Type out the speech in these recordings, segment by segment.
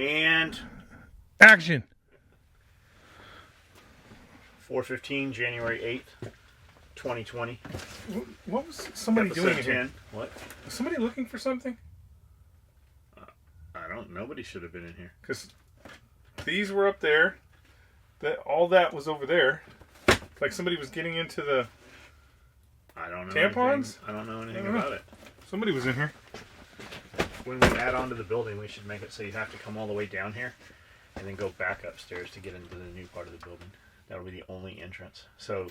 And action. 4:15, January 8th, 2020. What was somebody doing in here? What? Was somebody looking for something? I don't. Nobody should have been in here. Because these were up there. All that was over there. Like somebody was getting into the I don't know. tampons? I don't know anything about it. Somebody was in here. When we add on to the building, we should make it so you have to come all the way down here and then go back upstairs to get into the new part of the building. That'll be the only entrance. So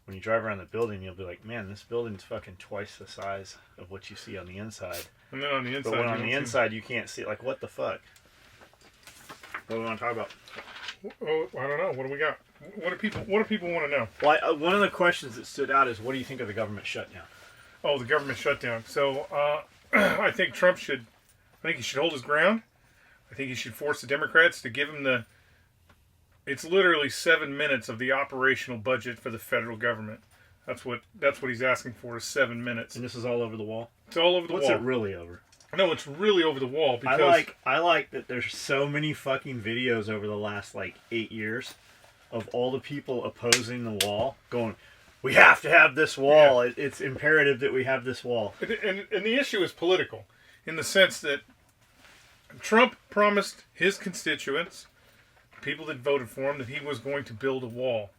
when you drive around the building, you'll be like, man, this building's fucking twice the size of what you see on the inside. And then on the inside, but when on the inside, you can't see it. Like, what the fuck? What do we want to talk about? Oh, I don't know. What do we got? What do people want to know? Well, one of the questions that stood out is, what do you think of the government shutdown? Oh, the government shutdown. So I think Trump should. I think he should hold his ground. I think he should force the Democrats to give him the. It's literally 7 minutes of the operational budget for the federal government. That's what he's asking for, is 7 minutes. And this is all over the wall? It's all over the wall. What's it really over? No, it's really over the wall. Because I like that there's so many fucking videos over the last, 8 years of all the people opposing the wall going, we have to have this wall. Yeah. It's imperative that we have this wall. And the issue is political in the sense that Trump promised his constituents, people that voted for him, that he was going to build a wall.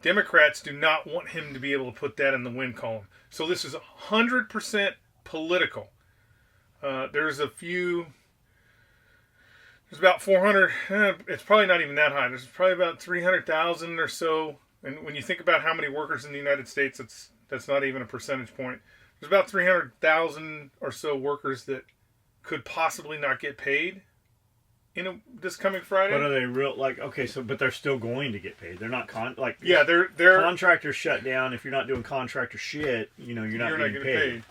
Democrats do not want him to be able to put that in the win column. So this is 100% political. There's about 400, it's probably not even that high. There's probably about 300,000 or so. And when you think about how many workers in the United States, that's not even a percentage point. There's about 300,000 or so workers that could possibly not get paid this coming Friday. But are they real? But they're still going to get paid. They're not they're contractors shut down. If you're not doing contractor shit, you're not getting paid.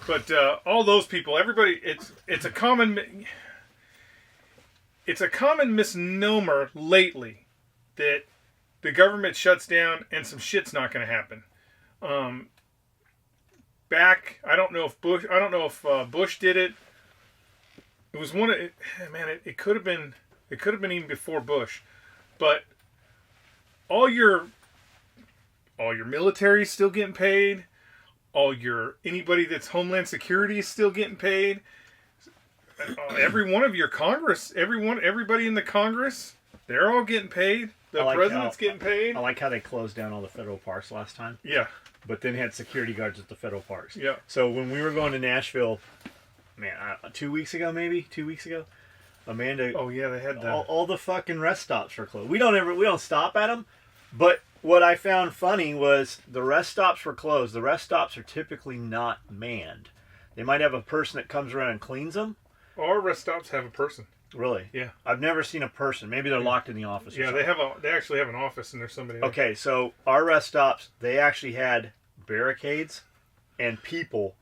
But all those people, everybody, it's a common misnomer lately that the government shuts down and some shit's not going to happen. I don't know if Bush did it. It was it could have been even before Bush, but all your military is still getting paid. Anybody that's Homeland Security is still getting paid. Every one of your Congress, everybody in the Congress, they're all getting paid. The president's getting paid. I like how they closed down all the federal parks last time. Yeah. But then had security guards at the federal parks. Yeah. So when we were going to Nashville, 2 weeks ago, Amanda. Oh yeah, they had all the fucking rest stops were closed. We don't stop at them, but what I found funny was the rest stops were closed. The rest stops are typically not manned. They might have a person that comes around and cleans them. Our rest stops have a person. Really? Yeah. I've never seen a person. Maybe they're locked in the office. Yeah, they actually have an office and there's somebody there. Okay, so our rest stops, they actually had barricades and people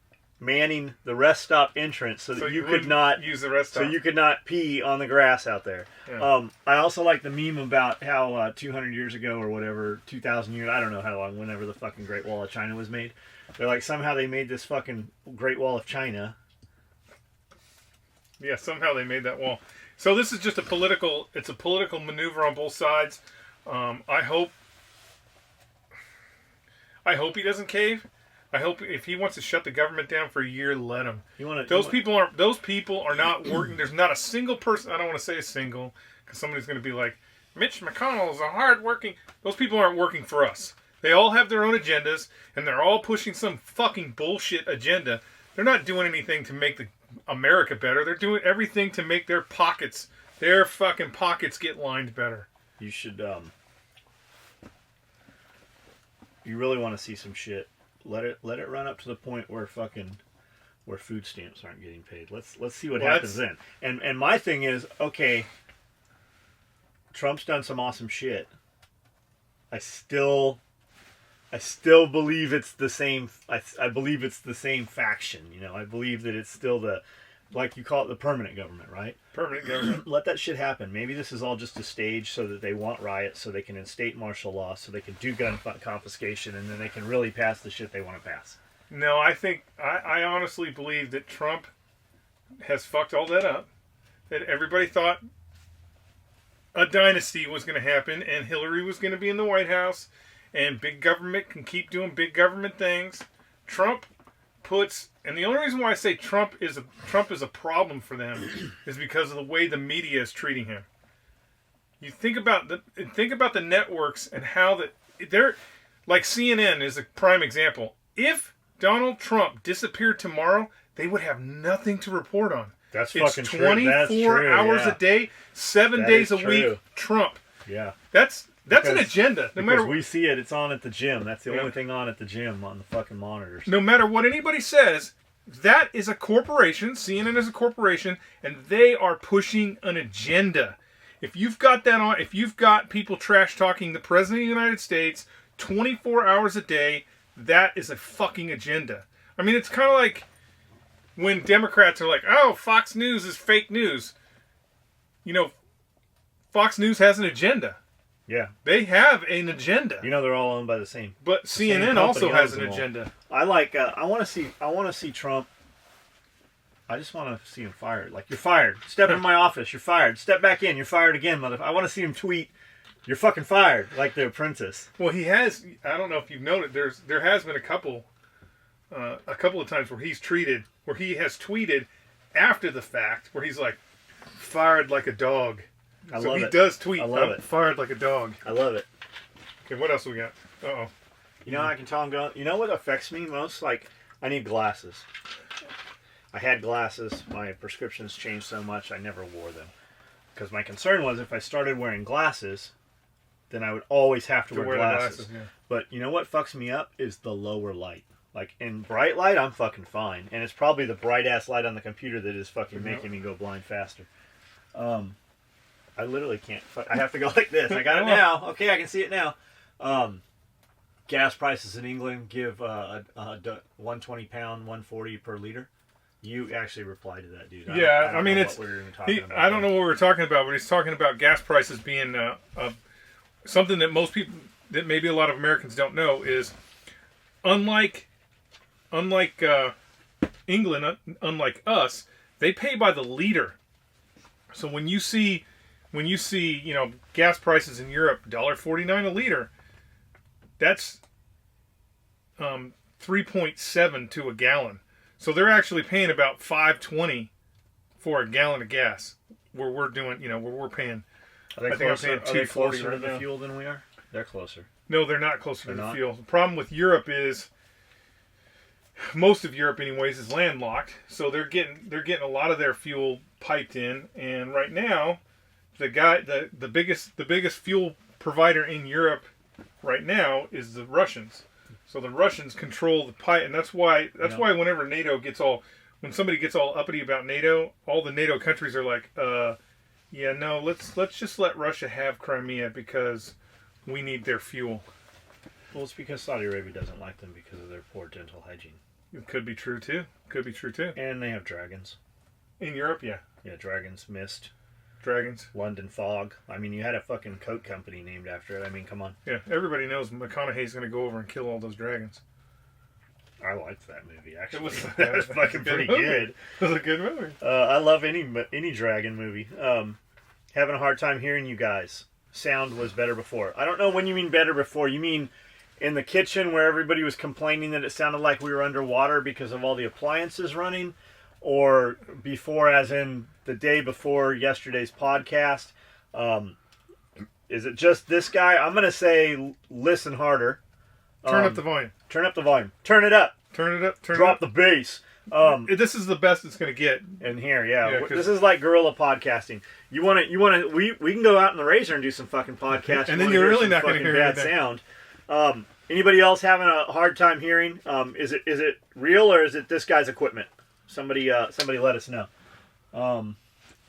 manning the rest stop entrance so that you could not use the rest stop. So you could not pee on the grass out there. Yeah. I also like the meme about how 200 years ago or whatever, 2,000 years, I don't know how long, whenever the fucking Great Wall of China was made. They're like, somehow they made this fucking Great Wall of China. Yeah, somehow they made that wall. So this is just a political maneuver on both sides. I hope he doesn't cave. I hope if he wants to shut the government down for a year, let him. Those people are not working. There's not a single person. I don't want to say a single because somebody's going to be like, Mitch McConnell is a hard-working. Those people aren't working for us. They all have their own agendas, and they're all pushing some fucking bullshit agenda. They're not doing anything to make America better. They're doing everything to make their fucking pockets get lined better. You should, you really want to see some shit. Let it run up to the point where food stamps aren't getting paid. Let's see what happens then. And my thing is, okay, Trump's done some awesome shit. I still believe it's the same. I believe it's the same faction. I believe that it's still like you call it, the permanent government, right? Permanent government. Let that shit happen. Maybe this is all just a stage so that they want riots, so they can instate martial law, so they can do gun confiscation, and then they can really pass the shit they want to pass. No, I honestly believe that Trump has fucked all that up. that everybody thought a dynasty was going to happen and Hillary was going to be in the White House and big government can keep doing big government things. Trump puts, and the only reason why I say Trump is a problem for them is because of the way the media is treating him. You think about the networks and how they're like CNN is a prime example. If Donald Trump disappeared tomorrow, they would have nothing to report on. That's it's fucking 24 true. hours a day, 7 days a week. Trump. Yeah. That's an agenda. No matter we see it, it's on at the gym. That's the only thing on at the gym on the fucking monitors. No matter what anybody says, that is a corporation. CNN is a corporation, and they are pushing an agenda. If you've got that on, if you've got people trash talking the president of the United States 24 hours a day, that is a fucking agenda. I mean, it's kind of like when Democrats are like, "Oh, Fox News is fake news." You know, Fox News has an agenda. Yeah. They have an agenda. You know, they're all owned by the same. But CNN also has an agenda. I want to see Trump. I just want to see him fired. Like, you're fired. Step in my office. You're fired. Step back in. You're fired again, motherfucker. I want to see him tweet, "You're fucking fired," like the apprentice. Well, he has. I don't know if you've noted. There has been a couple of times where he has tweeted after the fact, where he's like, "Fired like a dog." So he does tweet. I love it. Fired like a dog. I love it. Okay, what else we got? Uh-oh. You know, I can tell I'm going. You know what affects me most? Like, I need glasses. I had glasses. My prescriptions changed so much, I never wore them. Because my concern was if I started wearing glasses, then I would always have to wear glasses. Yeah. But you know what fucks me up is the lower light. Like, in bright light, I'm fucking fine. And it's probably the bright-ass light on the computer that is fucking making me go blind faster. I literally can't. I have to go like this. I got it now. Okay, I can see it now. Gas prices in England give 120 pound, 140 per liter. You actually replied to that, dude. I mean, it's. I don't know what we were talking about, but he's talking about gas prices being something that most people, that maybe a lot of Americans don't know, is unlike England, unlike us, they pay by the liter. So when you see gas prices in Europe, $1.49 a liter, that's 3.7 to a gallon. So they're actually paying about $5.20 for a gallon of gas. Where we're doing, where we're paying. I think I'm paying $2.40 to the fuel than we are. They're closer. No, they're not closer to the fuel. The problem with Europe is, most of Europe, anyways, is landlocked. So they're getting a lot of their fuel piped in, and right now, the biggest fuel provider in Europe right now is the Russians. So the Russians control the pipe, and that's why whenever when somebody gets all uppity about NATO, all the NATO countries are like, let's just let Russia have Crimea because we need their fuel. Well, it's because Saudi Arabia doesn't like them because of their poor dental hygiene. It could be true too. And they have dragons. In Europe, yeah. Yeah, dragons, mist. Dragons. London fog. I mean, you had a fucking coat company named after it. I mean, come on. Yeah, everybody knows McConaughey's going to go over and kill all those dragons. I liked that movie, actually. That was fucking pretty good. It was a good movie. I love any dragon movie. Having a hard time hearing you guys. Sound was better before. I don't know when you mean better before. You mean in the kitchen where everybody was complaining that it sounded like we were underwater because of all the appliances running? Or before, as in the day before yesterday's podcast? Is it just this guy? I'm going to say listen harder. Turn up the volume. Turn up the volume. Turn it up. Turn it up. Drop the bass. This is the best it's going to get. In here, yeah. This is like guerrilla podcasting. You want to? We can go out in the Razor and do some fucking podcasts. And then you're really not going to hear bad sound. Anybody else having a hard time hearing? Is it real or is it this guy's equipment? Somebody let us know.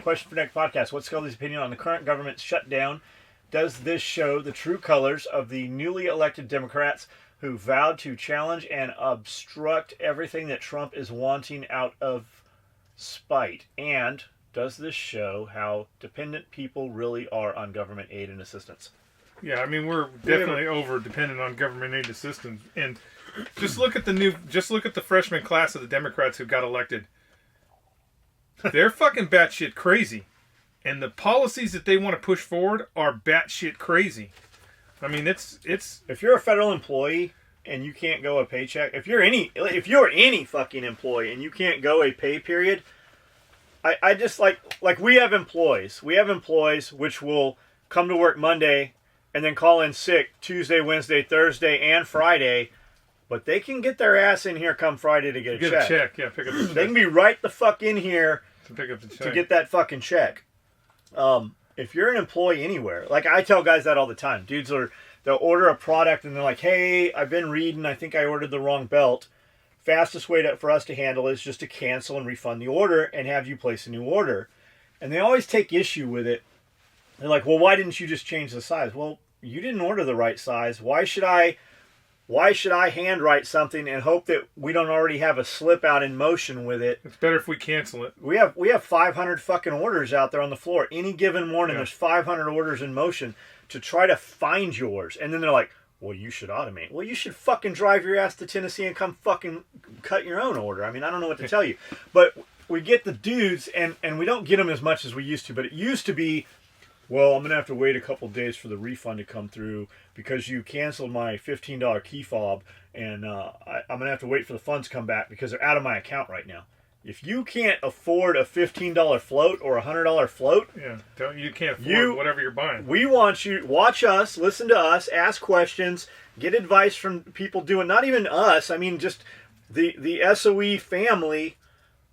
Question for next podcast. What's Scully's opinion on the current government shutdown? Does this show the true colors of the newly elected Democrats who vowed to challenge and obstruct everything that Trump is wanting out of spite? And does this show how dependent people really are on government aid and assistance? Yeah, I mean, we're definitely over dependent on government aid assistance. And just look at the freshman class of the Democrats who got elected. They're fucking batshit crazy. And the policies that they want to push forward are batshit crazy. I mean, it's if you're a federal employee and you can't go a paycheck, if you're any fucking employee and you can't go a pay period, I just like we have employees which will come to work Monday and then call in sick Tuesday, Wednesday, Thursday, and Friday, but they can get their ass in here come Friday to get a check. Yeah, pick up the check. They can be right the fuck in here to pick up the check to get that fucking check. If you're an employee anywhere, like I tell guys that all the time, they'll order a product and they're like, hey, I've been reading, I think I ordered the wrong belt. Fastest way for us to handle is just to cancel and refund the order and have you place a new order. And they always take issue with it. They're like, well, why didn't you just change the size? Well, you didn't order the right size. Why should I handwrite something and hope that we don't already have a slip out in motion with it? It's better if we cancel it. We have 500 fucking orders out there on the floor. Any given morning, There's 500 orders in motion to try to find yours. And then they're like, well, you should automate. Well, you should fucking drive your ass to Tennessee and come fucking cut your own order. I mean, I don't know what to tell you. But we get the dudes, and we don't get them as much as we used to. But it used to be, well, I'm going to have to wait a couple days for the refund to come through because you canceled my $15 key fob, and I'm going to have to wait for the funds to come back because they're out of my account right now. If you can't afford a $15 float or a $100 float, you can't afford whatever you're buying. We want you watch us, listen to us, ask questions, get advice from people doing not even us. I mean, just the SOE family.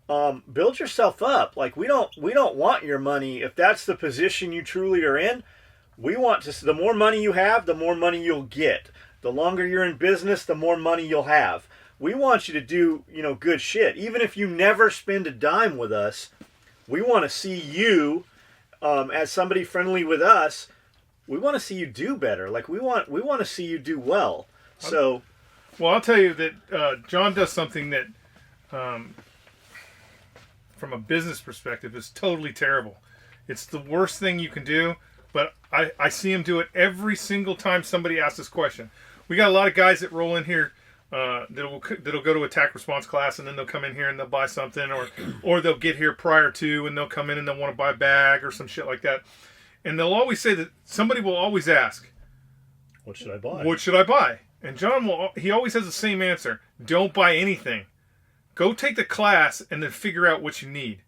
Build yourself up. Like we don't want your money if that's the position you truly are in. We want to. The more money you have, the more money you'll get. The longer you're in business, the more money you'll have. We want you to do, good shit. Even if you never spend a dime with us, we want to see you, as somebody friendly with us, we want to see you do better. Like we want to see you do well. So, well, I'll tell you that John does something that, from a business perspective, is totally terrible. It's the worst thing you can do, but I see him do it every single time somebody asks this question. We got a lot of guys that roll in here. That'll go to attack response class and then they'll come in here and they'll buy something or they'll get here prior to and they'll come in and they'll want to buy a bag or some shit like that. And they'll always say that somebody will always ask, what should I buy? What should I buy? And John he always has the same answer. Don't buy anything. Go take the class and then figure out what you need.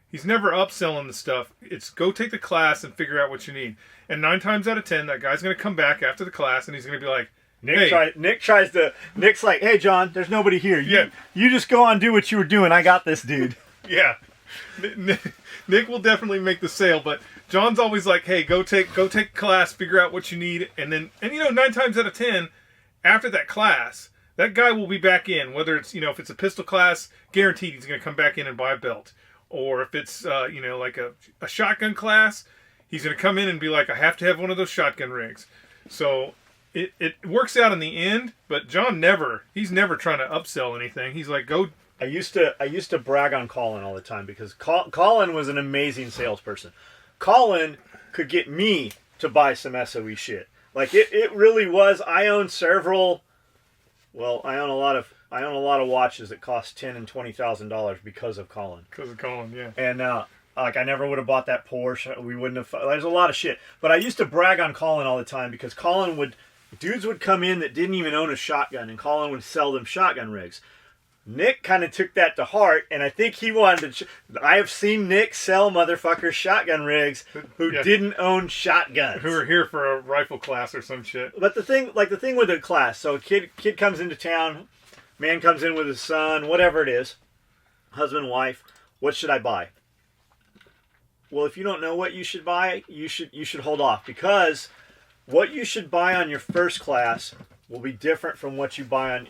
He's never upselling the stuff. It's go take the class and figure out what you need. And 9 times out of 10, that guy's going to come back after the class and he's going to be like, Nick's like, hey, John, there's nobody here. You just go on and do what you were doing. I got this, dude. Yeah. Nick will definitely make the sale, but John's always like, hey, go take class, figure out what you need. And 9 times out of 10, after that class, that guy will be back in, whether it's, if it's a pistol class, guaranteed he's going to come back in and buy a belt. Or if it's, like a shotgun class, he's going to come in and be like, I have to have one of those shotgun rigs. So it works out in the end, but John he's never trying to upsell anything. He's like, go. I used to brag on Colin all the time because Colin was an amazing salesperson. Colin could get me to buy some SOE shit. Like it really was. I own a lot of watches that cost $10,000 and $20,000 because of Colin. Because of Colin, yeah. And I never would have bought that Porsche. We wouldn't have. There's a lot of shit. But I used to brag on Colin all the time because dudes would come in that didn't even own a shotgun, and Colin would sell them shotgun rigs. Nick kind of took that to heart, and I think he wanted to. I have seen Nick sell motherfuckers shotgun rigs who didn't own shotguns, who are here for a rifle class or some shit. But the thing with the class, so a kid comes into town, man comes in with his son, whatever it is, husband, wife. What should I buy? Well, if you don't know what you should buy, you should hold off because what you should buy on your first class will be different from what you buy on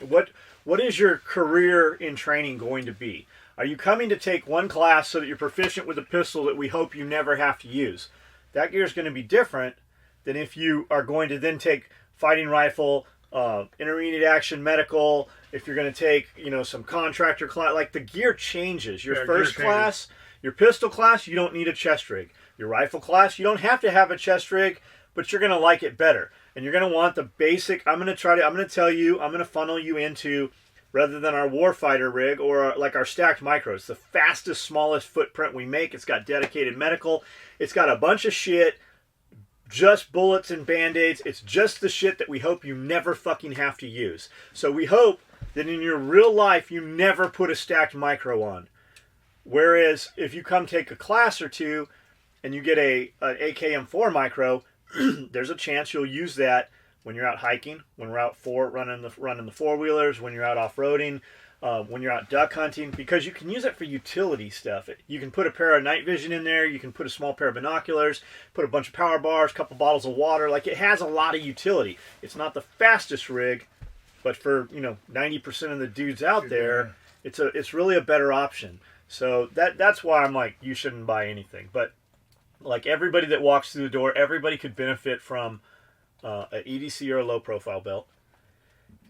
what is your career in training going to be? Are you coming to take one class so that you're proficient with a pistol that we hope you never have to use? That gear is going to be different than if you are going to then take fighting rifle, intermediate action medical, if you're going to take, some contractor class. Like the gear changes. Your first class, your pistol class, you don't need a chest rig. Your rifle class, you don't have to have a chest rig, but you're going to like it better. And you're going to want the basic. I'm going to funnel you into rather than our warfighter rig or like our stacked micro. It's the fastest, smallest footprint we make. It's got dedicated medical. It's got a bunch of shit, just bullets and band-aids. It's just the shit that we hope you never fucking have to use. So we hope that in your real life you never put a stacked micro on. Whereas if you come take a class or two and you get an AKM4 micro, there's a chance you'll use that when you're out hiking, when we're out running the four-wheelers, when you're out off-roading, when you're out duck hunting, because you can use it for utility stuff. You can put a pair of night vision in there, you can put a small pair of binoculars, put a bunch of power bars, a couple bottles of water. Like, it has a lot of utility. It's not the fastest rig, but for 90% of the dudes out there, it's really a better option. So that's why I'm like, you shouldn't buy anything. But like, everybody that walks through the door, everybody could benefit from an EDC or a low profile belt.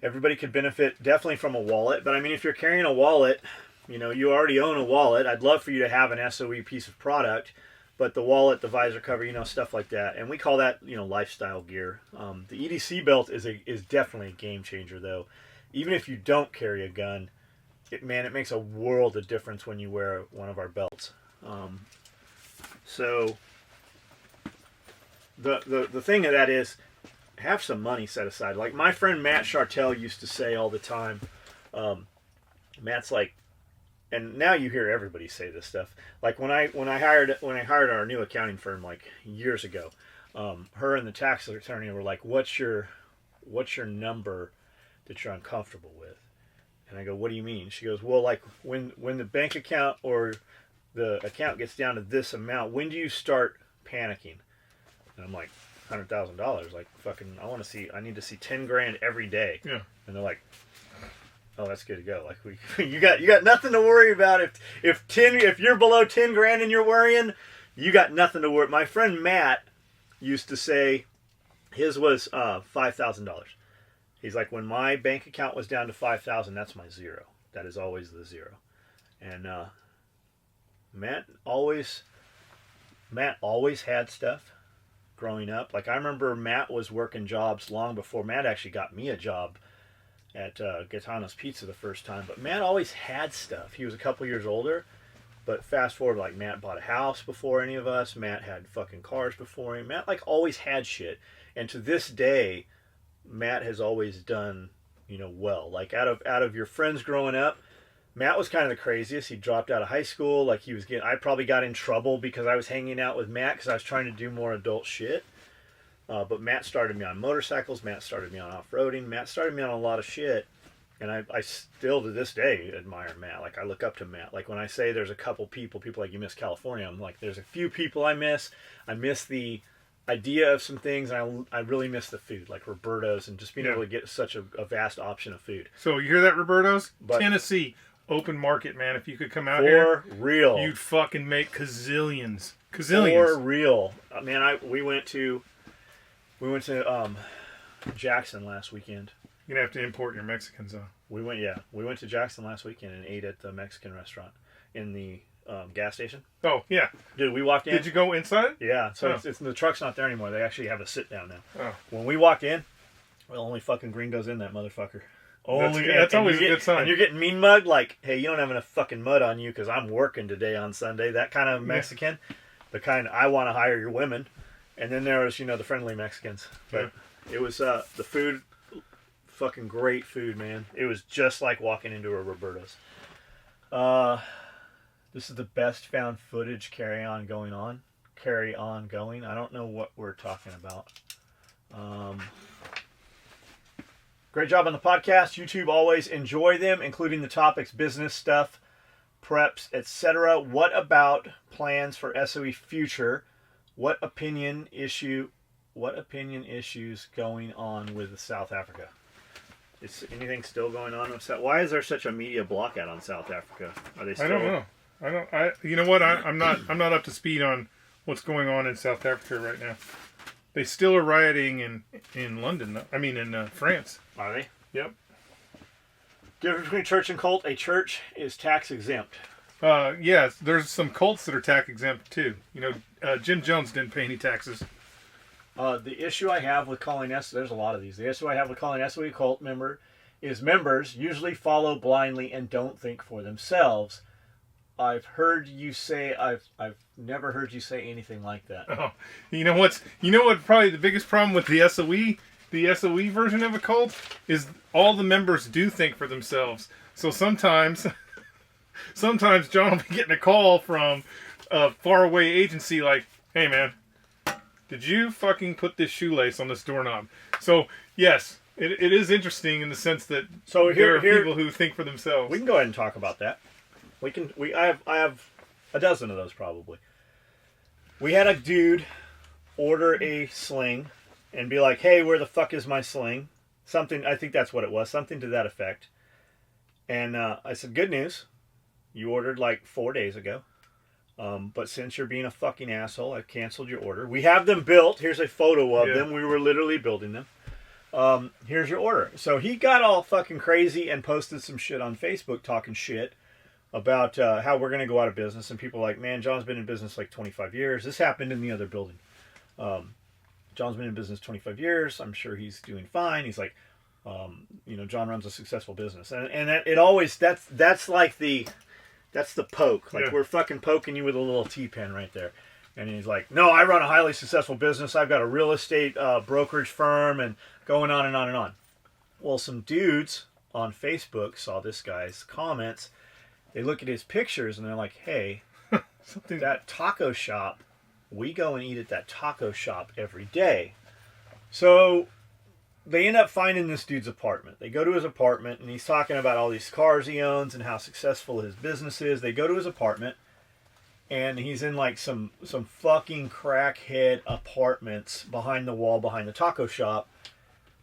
Everybody could benefit definitely from a wallet. But I mean, if you're carrying a wallet, you already own a wallet. I'd love for you to have an SOE piece of product, but the wallet, the visor cover, stuff like that. And we call that, lifestyle gear. The EDC belt is definitely a game changer, though. Even if you don't carry a gun, it makes a world of difference when you wear one of our belts. So the thing of that is, have some money set aside. Like my friend Matt Chartel used to say all the time. Matt's like, and now you hear everybody say this stuff. Like when I hired our new accounting firm like years ago, her and the tax attorney were like, "What's your number that you're uncomfortable with?" And I go, "What do you mean?" She goes, "Well, like when the bank account or the account gets down to this amount, when do you start panicking?" And I'm like, $100,000. Like, fucking, I need to see 10 grand every day. Yeah. And they're like, "Oh, that's good to go." Like, you got nothing to worry about. If you're below 10 grand and you're worrying, you got nothing to worry. My friend Matt used to say his was $5,000. He's like, when my bank account was down to 5,000, that's my zero. That is always the zero. And Matt always had stuff growing up. Like, I remember Matt was working jobs long before Matt actually got me a job at Gaetano's Pizza the first time. But Matt always had stuff. He was a couple years older, but fast forward, like, Matt bought a house before any of us. Matt had fucking cars before him. Matt, like, always had shit. And to this day, Matt has always done, well. Like, out of your friends growing up, Matt was kind of the craziest. He dropped out of high school. Like, I probably got in trouble because I was hanging out with Matt because I was trying to do more adult shit. But Matt started me on motorcycles. Matt started me on off-roading. Matt started me on a lot of shit. And I still to this day admire Matt. Like, I look up to Matt. Like, when I say there's a couple people like, you miss California, I'm like, there's a few people I miss. I miss the idea of some things, and I really miss the food, like Roberto's, and just being able to get such a vast option of food. So you hear that, Roberto's? Tennessee. Open market, man. If you could come out here, for real, you'd fucking make gazillions. For real, man. We went to Jackson last weekend. You're gonna have to import your Mexicans, though. We went to Jackson last weekend and ate at the Mexican restaurant in the gas station. Oh yeah, dude. We walked in. Did you go inside? Yeah. So it's the truck's not there anymore. They actually have a sit down now. Oh. When we walked in, well, only fucking gringos in that motherfucker. That's always a good sign. And you're getting mean mugged, like, "Hey, you don't have enough fucking mud on you because I'm working today on Sunday." That kind of Mexican, the kind I want to hire your women. And then there was, the friendly Mexicans. But it was the food, fucking great food, man. It was just like walking into a Roberto's. This is the best found footage carry on going. I don't know what we're talking about. Great job on the podcast. YouTube, always enjoy them, including the topics, business stuff, preps, etc. What about plans for SOE future? What opinion issues going on with South Africa? Is anything still going on with South? Why is there such a media blockout on South Africa? Are they still? I don't know. You know what? I'm not up to speed on what's going on in South Africa right now. They still are rioting in London. I mean, in France. Are they? Yep. Difference between church and cult. A church is tax exempt. Yes, there's some cults that are tax exempt too. Jim Jones didn't pay any taxes. The issue I have with calling there's a lot of these. The issue I have with calling SOE a cult member is members usually follow blindly and don't think for themselves. I've heard you say I've never heard you say anything like that. Oh, you know what? Probably the biggest problem with the SOE version of a cult is all the members do think for themselves. So sometimes John will be getting a call from a faraway agency like, "Hey man, did you fucking put this shoelace on this doorknob?" So yes, it is interesting in the sense that there are people who think for themselves. We can go ahead and talk about that. I have a dozen of those probably. We had a dude order a sling and be like, "Hey, where the fuck is my sling?" Something, I think that's what it was, something to that effect. And I said, "Good news, you ordered like 4 days ago. But since you're being a fucking asshole, I've canceled your order. We have them built. Here's a photo of them. We were literally building them. Here's your order." So he got all fucking crazy and posted some shit on Facebook talking shit about how we're going to go out of business. And people are like, "Man, John's been in business like 25 years. This happened in the other building. John's been in business 25 years. I'm sure he's doing fine." He's like, John runs a successful business. And it always, that's like that's the poke. Like, we're fucking poking you with a little T-pen right there. And he's like, "No, I run a highly successful business. I've got a real estate brokerage firm," and going on and on and on. Well, some dudes on Facebook saw this guy's comments. They look at his pictures and they're like, "Hey, that taco shop, we go and eat at that taco shop every day." So they end up finding this dude's apartment. They go to his apartment and he's talking about all these cars he owns and how successful his business is. They go to his apartment and he's in like some fucking crackhead apartments behind the wall behind the taco shop.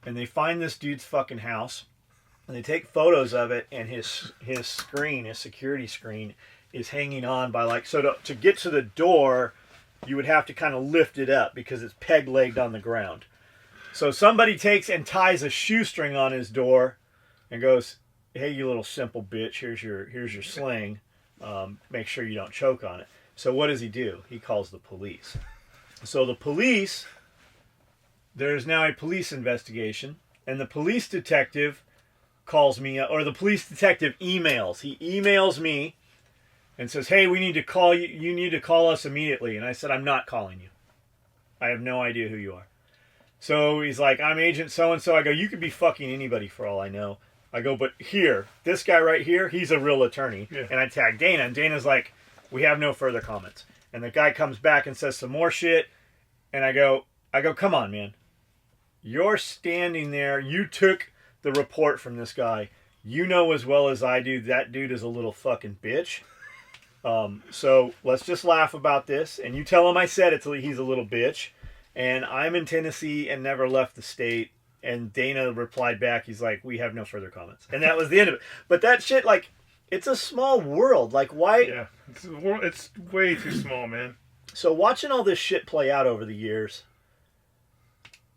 And they find this dude's fucking house. And they take photos of it, and his screen, his security screen, is hanging on by like, so to get to the door, you would have to kind of lift it up because it's peg-legged on the ground. So somebody takes and ties a shoestring on his door and goes, "Hey, you little simple bitch, here's your sling. Make sure you don't choke on it." So what does he do? He calls the police. So the police, there's now a police investigation, and the police detective calls me, or the police detective emails. He emails me and says, "Hey, we need to call you. You need to call us immediately." And I said, "I'm not calling you. I have no idea who you are." So he's like, "I'm agent so-and-so." I go, "You could be fucking anybody for all I know." I go, "But here, this guy right here, he's a real attorney." Yeah. And I tag Dana, and Dana's like, "We have no further comments." And the guy comes back and says some more shit. And I go, "Come on, man. You're standing there. You took the report from this guy. You know as well as I do that dude is a little fucking bitch. So let's just laugh about this. And you tell him I said it till he's a little bitch. And I'm in Tennessee and never left the state." And Dana replied back, he's like, "We have no further comments." And that was the end of it. But that shit, like, it's a small world. Like, why? Yeah, it's way too small, man. So watching all this shit play out over the years,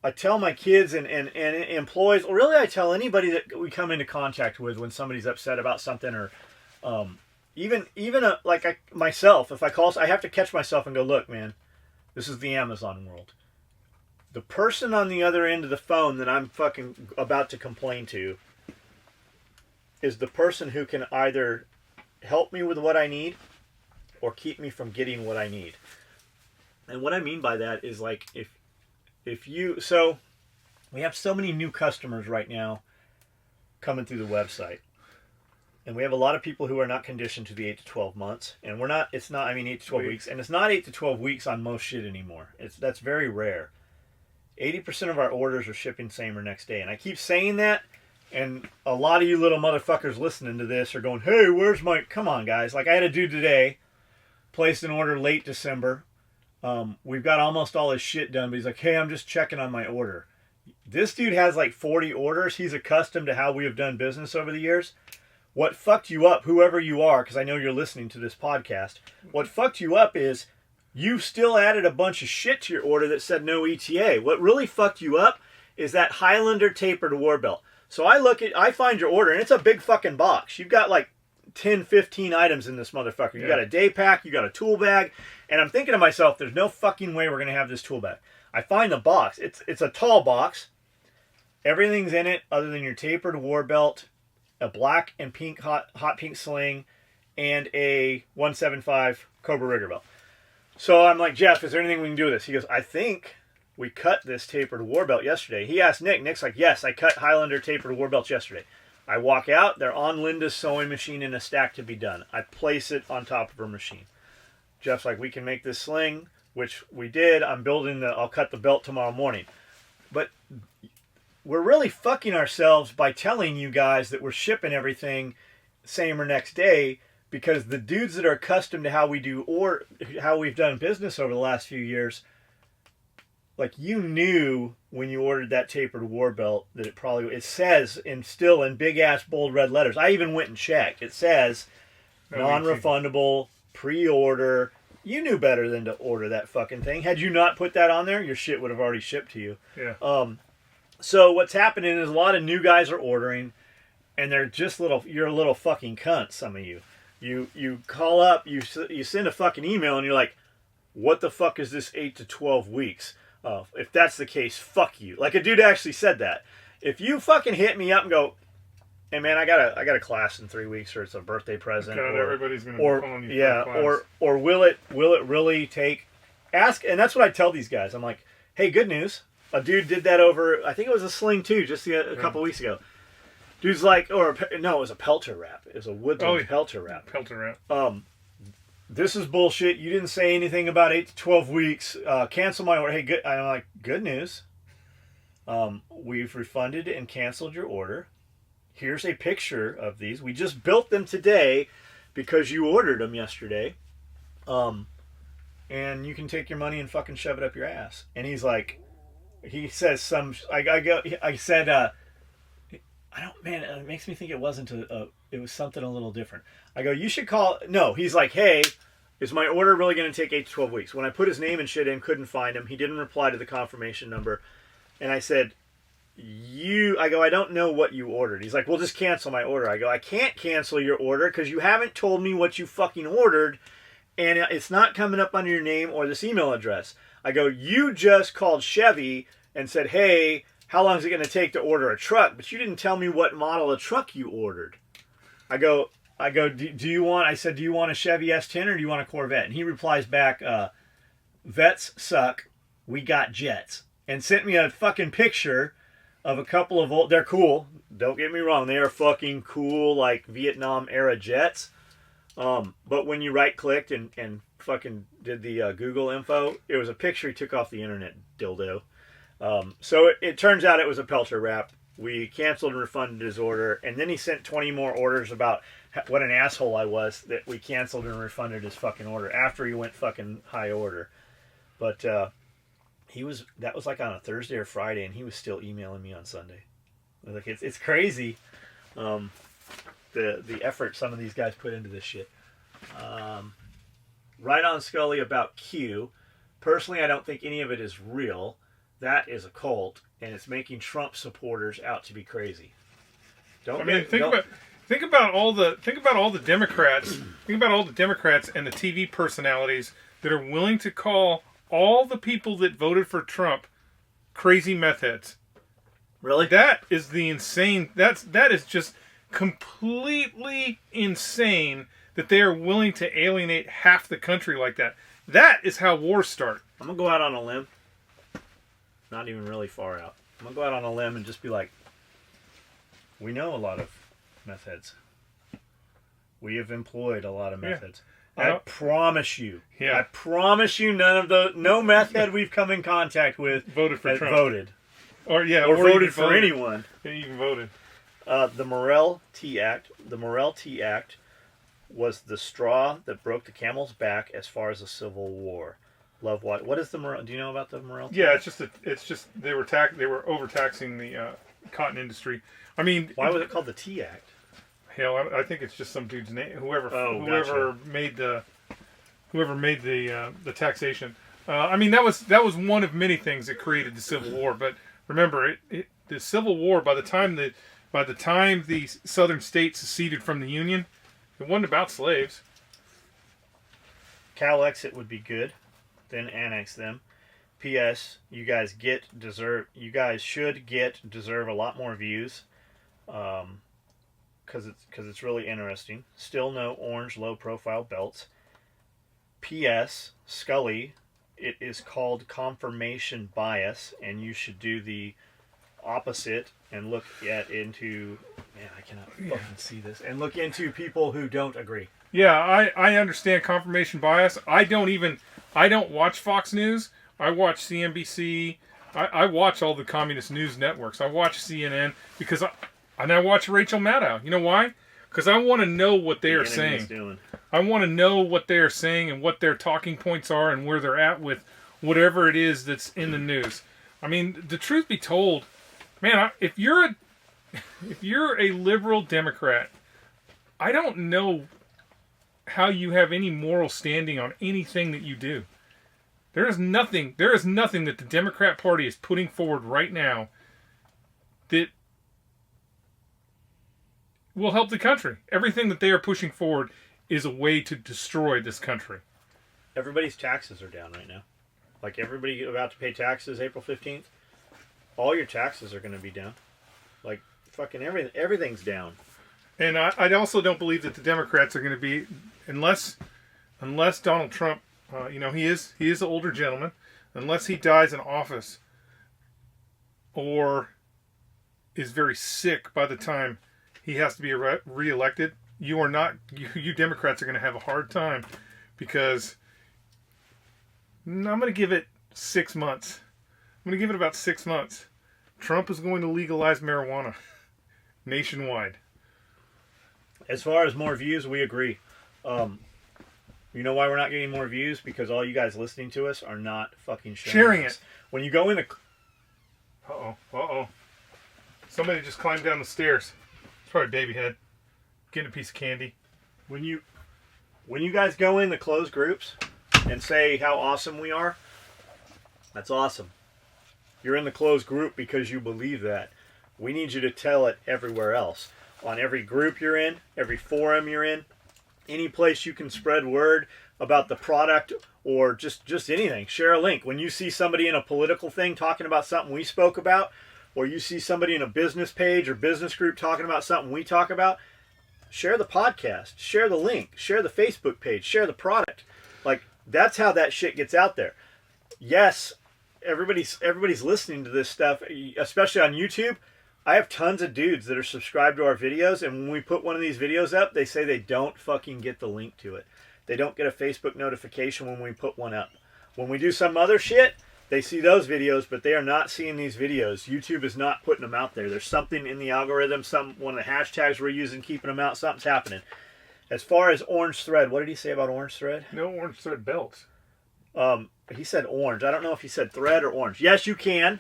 I tell my kids and employees, or really I tell anybody that we come into contact with when somebody's upset about something, or even myself, if I call, I have to catch myself and go, "Look, man, this is the Amazon world. The person on the other end of the phone that I'm fucking about to complain to is the person who can either help me with what I need or keep me from getting what I need." And what I mean by that is, like, so we have so many new customers right now coming through the website. And we have a lot of people who are not conditioned to the 8 to 12 months. And 8 to 12 weeks. And it's not 8 to 12 weeks on most shit anymore. That's very rare. 80% of our orders are shipping same or next day. And I keep saying that, and a lot of you little motherfuckers listening to this are going, "Hey, where's my..." Come on, guys. Like, I had a dude today, placed an order late December. We've got almost all his shit done, but he's like, "Hey, I'm just checking on my order." This dude has like 40 orders. He's accustomed to how we have done business over the years. What fucked you up, whoever you are, because I know you're listening to this podcast, what fucked you up is you still added a bunch of shit to your order that said no ETA. What really fucked you up is that Highlander tapered war belt. So I find your order, and it's a big fucking box. You've got like 10, 15 items in this motherfucker. You got a day pack, you got a tool bag, and I'm thinking to myself, there's no fucking way we're going to have this tool bag. I find the box. It's a tall box. Everything's in it other than your tapered war belt, a black and pink hot pink sling, and a 175 Cobra rigger belt. So I'm like, Jeff, is there anything we can do with this? He goes, I think we cut this tapered war belt yesterday. He asked Nick. Nick's like, yes, I cut Highlander tapered war belts yesterday. I walk out. They're on Linda's sewing machine in a stack to be done. I place it on top of her machine. Jeff's like, we can make this sling, which we did. I'll cut the belt tomorrow morning. But we're really fucking ourselves by telling you guys that we're shipping everything same or next day, because the dudes that are accustomed to how we do or how we've done business over the last few years, like, you knew when you ordered that tapered war belt that it says still in big ass bold red letters. I even went and checked. It says non-refundable, pre-order. You knew better than to order that fucking thing. Had you not put that on there, your shit would have already shipped to you. Yeah. So what's happening is a lot of new guys are ordering, and they're just you're little fucking cunts, some of you. You call up, you send a fucking email, and you're like, what the fuck is this 8 to 12 weeks? If that's the case, fuck you. Like, a dude actually said that. If you fucking hit me up and go, hey man, I got a class in 3 weeks, or it's a birthday present, God, or everybody's gonna be calling you yeah, or will it really take? Ask, and that's what I tell these guys. I'm like, hey, good news. A dude did that over, I think it was a sling too, just a couple weeks ago. Dude's like, no, it was a pelter wrap. It was a woodland pelter wrap. Pelter wrap. This is bullshit. You didn't say anything about 8 to 12 weeks. Cancel my order. Hey, good. I'm like, good news. We've refunded and canceled your order. Here's a picture of these. We just built them today because you ordered them yesterday. And you can take your money and fucking shove it up your ass. And he's like, he says I said, it makes me think it wasn't it was something a little different. I go, you should call. No, he's like, hey, is my order really going to take 8 to 12 weeks? When I put his name and shit in, couldn't find him. He didn't reply to the confirmation number. And I said, I don't know what you ordered. He's like, well, just cancel my order. I go, I can't cancel your order because you haven't told me what you fucking ordered, and it's not coming up under your name or this email address. I go, you just called Chevy and said, hey, how long is it going to take to order a truck? But you didn't tell me what model of truck you ordered. I go, do you want a Chevy S10 or do you want a Corvette? And he replies back, vets suck, we got jets. And sent me a fucking picture of a couple of old, they're cool, don't get me wrong, they are fucking cool, like Vietnam era jets. But when you right clicked and fucking did the Google info, it was a picture he took off the internet, dildo. So it turns out it was a pelter wrap. We canceled and refunded his order, and then he sent 20 more orders about what an asshole I was that we canceled and refunded his fucking order after he went fucking high order. But that was like on a Thursday or Friday, and he was still emailing me on Sunday. Like, it's crazy, the effort some of these guys put into this shit. Right on Skully about Q. Personally, I don't think any of it is real. That is a cult, and it's making Trump supporters out to be crazy. Think about all the Democrats. Think about all the Democrats and the TV personalities that are willing to call all the people that voted for Trump crazy meth heads. Really? That is the insane. That is just completely insane that they are willing to alienate half the country like that. That is how wars start. I'm gonna go out on a limb. Not even really far out. I'm gonna go out on a limb and just be like, we know a lot of meth heads. We have employed a lot of meth heads. I promise you. Yeah. I promise you, no meth head we've come in contact with voted for Trump. Voted. Or voted for anyone. Yeah, even voted. The Morrell T Act. The Morrell T Act was the straw that broke the camel's back as far as the Civil War. Love what? What is the Morrell? Do you know about the Morrell? Yeah, it's just they were overtaxing the cotton industry. I mean, why was it called the T Act? Hell, I think it's just some dude's name. Whoever made the taxation. I mean, that was one of many things that created the Civil War. But remember, the Civil War by the time the Southern states seceded from the Union, it wasn't about slaves. Cal exit would be good. Then annex them. P.S. You guys deserve a lot more views, because it's really interesting. Still no orange low profile belts. P.S. Skully, it is called confirmation bias, and you should do the opposite and look into. Man, I cannot fucking see this. And look into people who don't agree. Yeah, I understand confirmation bias. I don't watch Fox News. I watch CNBC. I watch all the communist news networks. I watch CNN because I watch Rachel Maddow. You know why? Because I want to know what they are saying. I want to know what they are saying and what their talking points are and where they're at with whatever it is that's in the news. I mean, the truth be told, man, if you're a liberal Democrat, I don't know how you have any moral standing on anything that you do. There is nothing that the Democrat Party is putting forward right now that will help the country. Everything that they are pushing forward is a way to destroy this country. Everybody's taxes are down right now. Like everybody about to pay taxes April 15th, all your taxes are going to be down. Like fucking everything's down. And I also don't believe that the Democrats are going to be, unless Donald Trump, he is an older gentleman, unless he dies in office or is very sick by the time he has to be reelected, you Democrats are going to have a hard time, because I'm going to give it 6 months. I'm going to give it about 6 months. Trump is going to legalize marijuana nationwide. As far as more views, we agree. You know why we're not getting more views? Because all you guys listening to us are not fucking sharing it. When you go in the... Uh-oh. Somebody just climbed down the stairs. It's probably Babyhead. Getting a piece of candy. When you guys go in the closed groups and say how awesome we are, that's awesome. You're in the closed group because you believe that. We need you to tell it everywhere else. On every group you're in, every forum you're in, any place you can spread word about the product or just anything. Share a link. When you see somebody in a political thing talking about something we spoke about, or you see somebody in a business page or business group talking about something we talk about, share the podcast, share the link, share the Facebook page, share the product. Like, that's how that shit gets out there. Yes, everybody's listening to this stuff, especially on YouTube. I have tons of dudes that are subscribed to our videos, and when we put one of these videos up, they say they don't fucking get the link to it. They don't get a Facebook notification when we put one up. When we do some other shit, they see those videos, but they are not seeing these videos. YouTube is not putting them out there. There's something in the algorithm, one of the hashtags we're using, keeping them out. Something's happening. As far as orange thread, what did he say about orange thread? No orange thread belts. He said orange. I don't know if he said thread or orange. Yes, you can.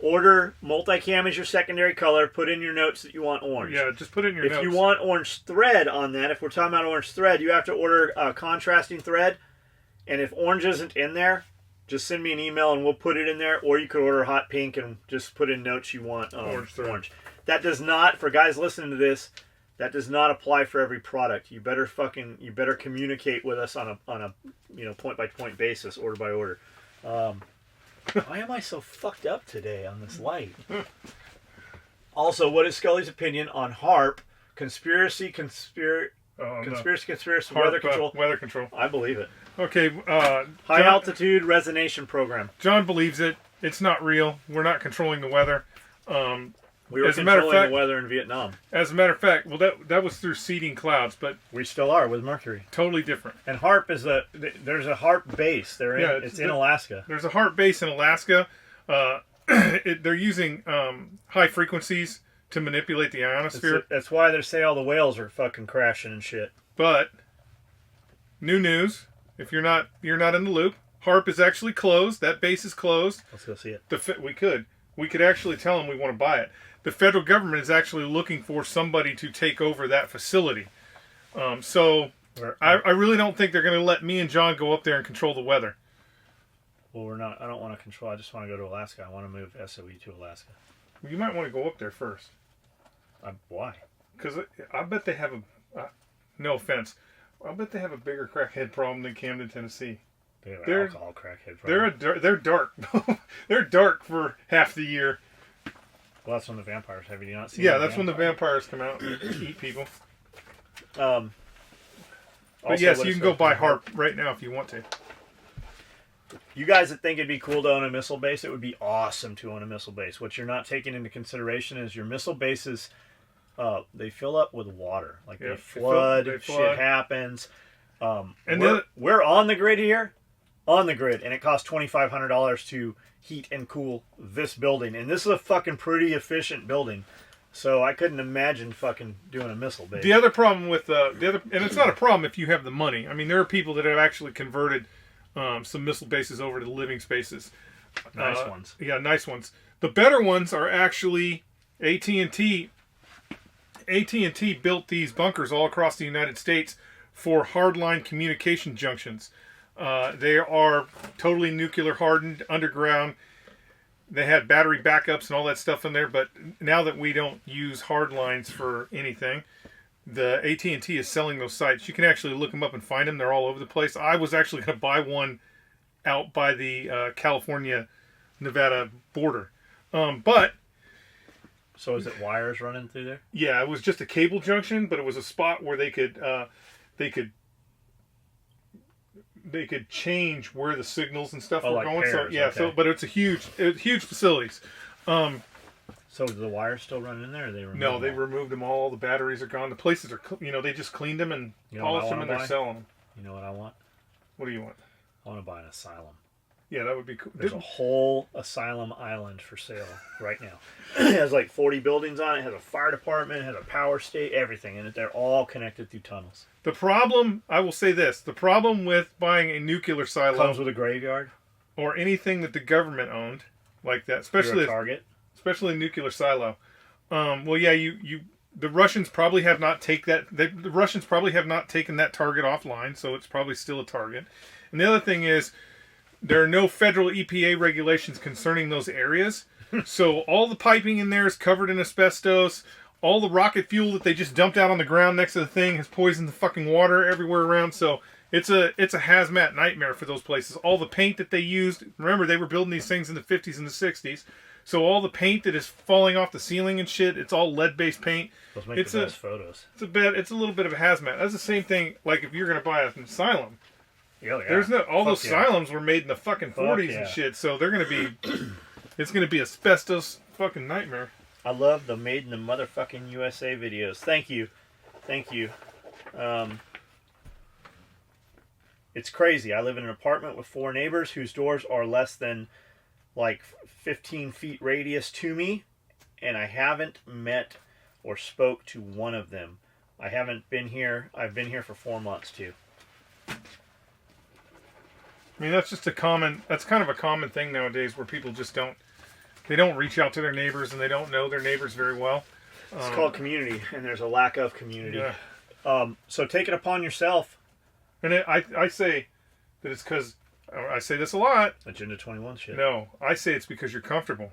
Order multicam as your secondary color. Put in your notes that you want orange. Yeah, just put in your notes. If you want orange thread on that, if we're talking about orange thread, you have to order contrasting thread. And if orange isn't in there, just send me an email and we'll put it in there. Or you could order hot pink and just put in notes you want orange. That does not, for guys listening to this, that does not apply for every product. You better communicate with us on a point by point basis, order by order. Why am I so fucked up today on this light? Also, what is Skully's opinion on HARP, conspiracy, HARP, weather control? I believe it. Okay. High altitude resonation program. John believes it. It's not real. We're not controlling the weather. We were controlling the weather in Vietnam. As a matter of fact, well, that was through seeding clouds, but we still are with Mercury. Totally different. And HARP there's a HARP base. It's in Alaska. There's a HARP base in Alaska. They're using high frequencies to manipulate the ionosphere. That's why they say all the whales are fucking crashing and shit. But new news: if you're not in the loop, HARP is actually closed. That base is closed. Let's go see it. We could actually tell them we want to buy it. The federal government is actually looking for somebody to take over that facility. I really don't think they're going to let me and John go up there and control the weather. Well, we're not. I don't want to control. I just want to go to Alaska. I want to move SOE to Alaska. Well, you might want to go up there first. Why? Because I bet they have no offense, I bet they have a bigger crackhead problem than Camden, Tennessee. They're alcohol crackhead. Probably. They're dark. They're dark for half the year. Well, that's when the vampires have. You not seen? Yeah, that's when the vampires come out and eat people. But yes, you can go buy HARP right now if you want to. You guys that think it'd be cool to own a missile base, it would be awesome to own a missile base. What you're not taking into consideration is your missile bases, they fill up with water. Like they flood, shit happens. And we're on the grid here. On the grid, and it costs $2,500 to heat and cool this building, and this is a fucking pretty efficient building, so I couldn't imagine fucking doing a missile base. The other problem with and it's not a problem if you have the money. I mean, there are people that have actually converted some missile bases over to living spaces. Nice ones. Yeah, nice ones. The better ones are actually AT&T. AT&T built these bunkers all across the United States for hardline communication junctions. They are totally nuclear hardened, underground. They had battery backups and all that stuff in there, but now that we don't use hard lines for anything, the AT&T is selling those sites. You can actually look them up and find them. They're all over the place. I was actually going to buy one out by the California-Nevada border. But... So is it wires running through there? Yeah, it was just a cable junction, but it was a spot where they could change where the signals and stuff were like going. Pairs, so yeah, okay. But it's huge facilities. So is the wires still running in there? Or they removed them all. The batteries are gone. The places are, they just cleaned them and polished them, and they're selling them. You know what I want? What do you want? I want to buy an asylum. Yeah, that would be cool. There's a whole asylum island for sale right now. It has like 40 buildings on it. It has a fire department. It has a power station, everything. And they're all connected through tunnels. The problem, I will say this, the problem with buying a nuclear silo... Comes with a graveyard? Or anything that the government owned, like that. Especially a target? Especially a nuclear silo. Well, yeah, the Russians probably have not the Russians probably have not taken that target offline, so it's probably still a target. And the other thing is, there are no federal EPA regulations concerning those areas. So all the piping in there is covered in asbestos. All the rocket fuel that they just dumped out on the ground next to the thing has poisoned the fucking water everywhere around. So it's a hazmat nightmare for those places. All the paint that they used, remember they were building these things in the 50s and the 60s. So all the paint that is falling off the ceiling and shit, it's all lead-based paint. Those make the best photos. It's a little bit of a hazmat. That's the same thing like if you're going to buy an asylum. Yeah. There's those asylums were made in the fucking 40s and shit, so they're gonna be, it's gonna be asbestos fucking nightmare. I love the Made in the motherfucking USA videos. Thank you. It's crazy. I live in an apartment with 4 neighbors whose doors are less than like 15 feet radius to me, and I haven't met or spoke to one of them. I haven't been here. I've been here for 4 months too. I mean, that's kind of a common thing nowadays where people just don't reach out to their neighbors and they don't know their neighbors very well. It's called community, and there's a lack of community. Yeah. So take it upon yourself. And I say that it's because, I say this a lot. Agenda 21 shit. No, I say it's because you're comfortable.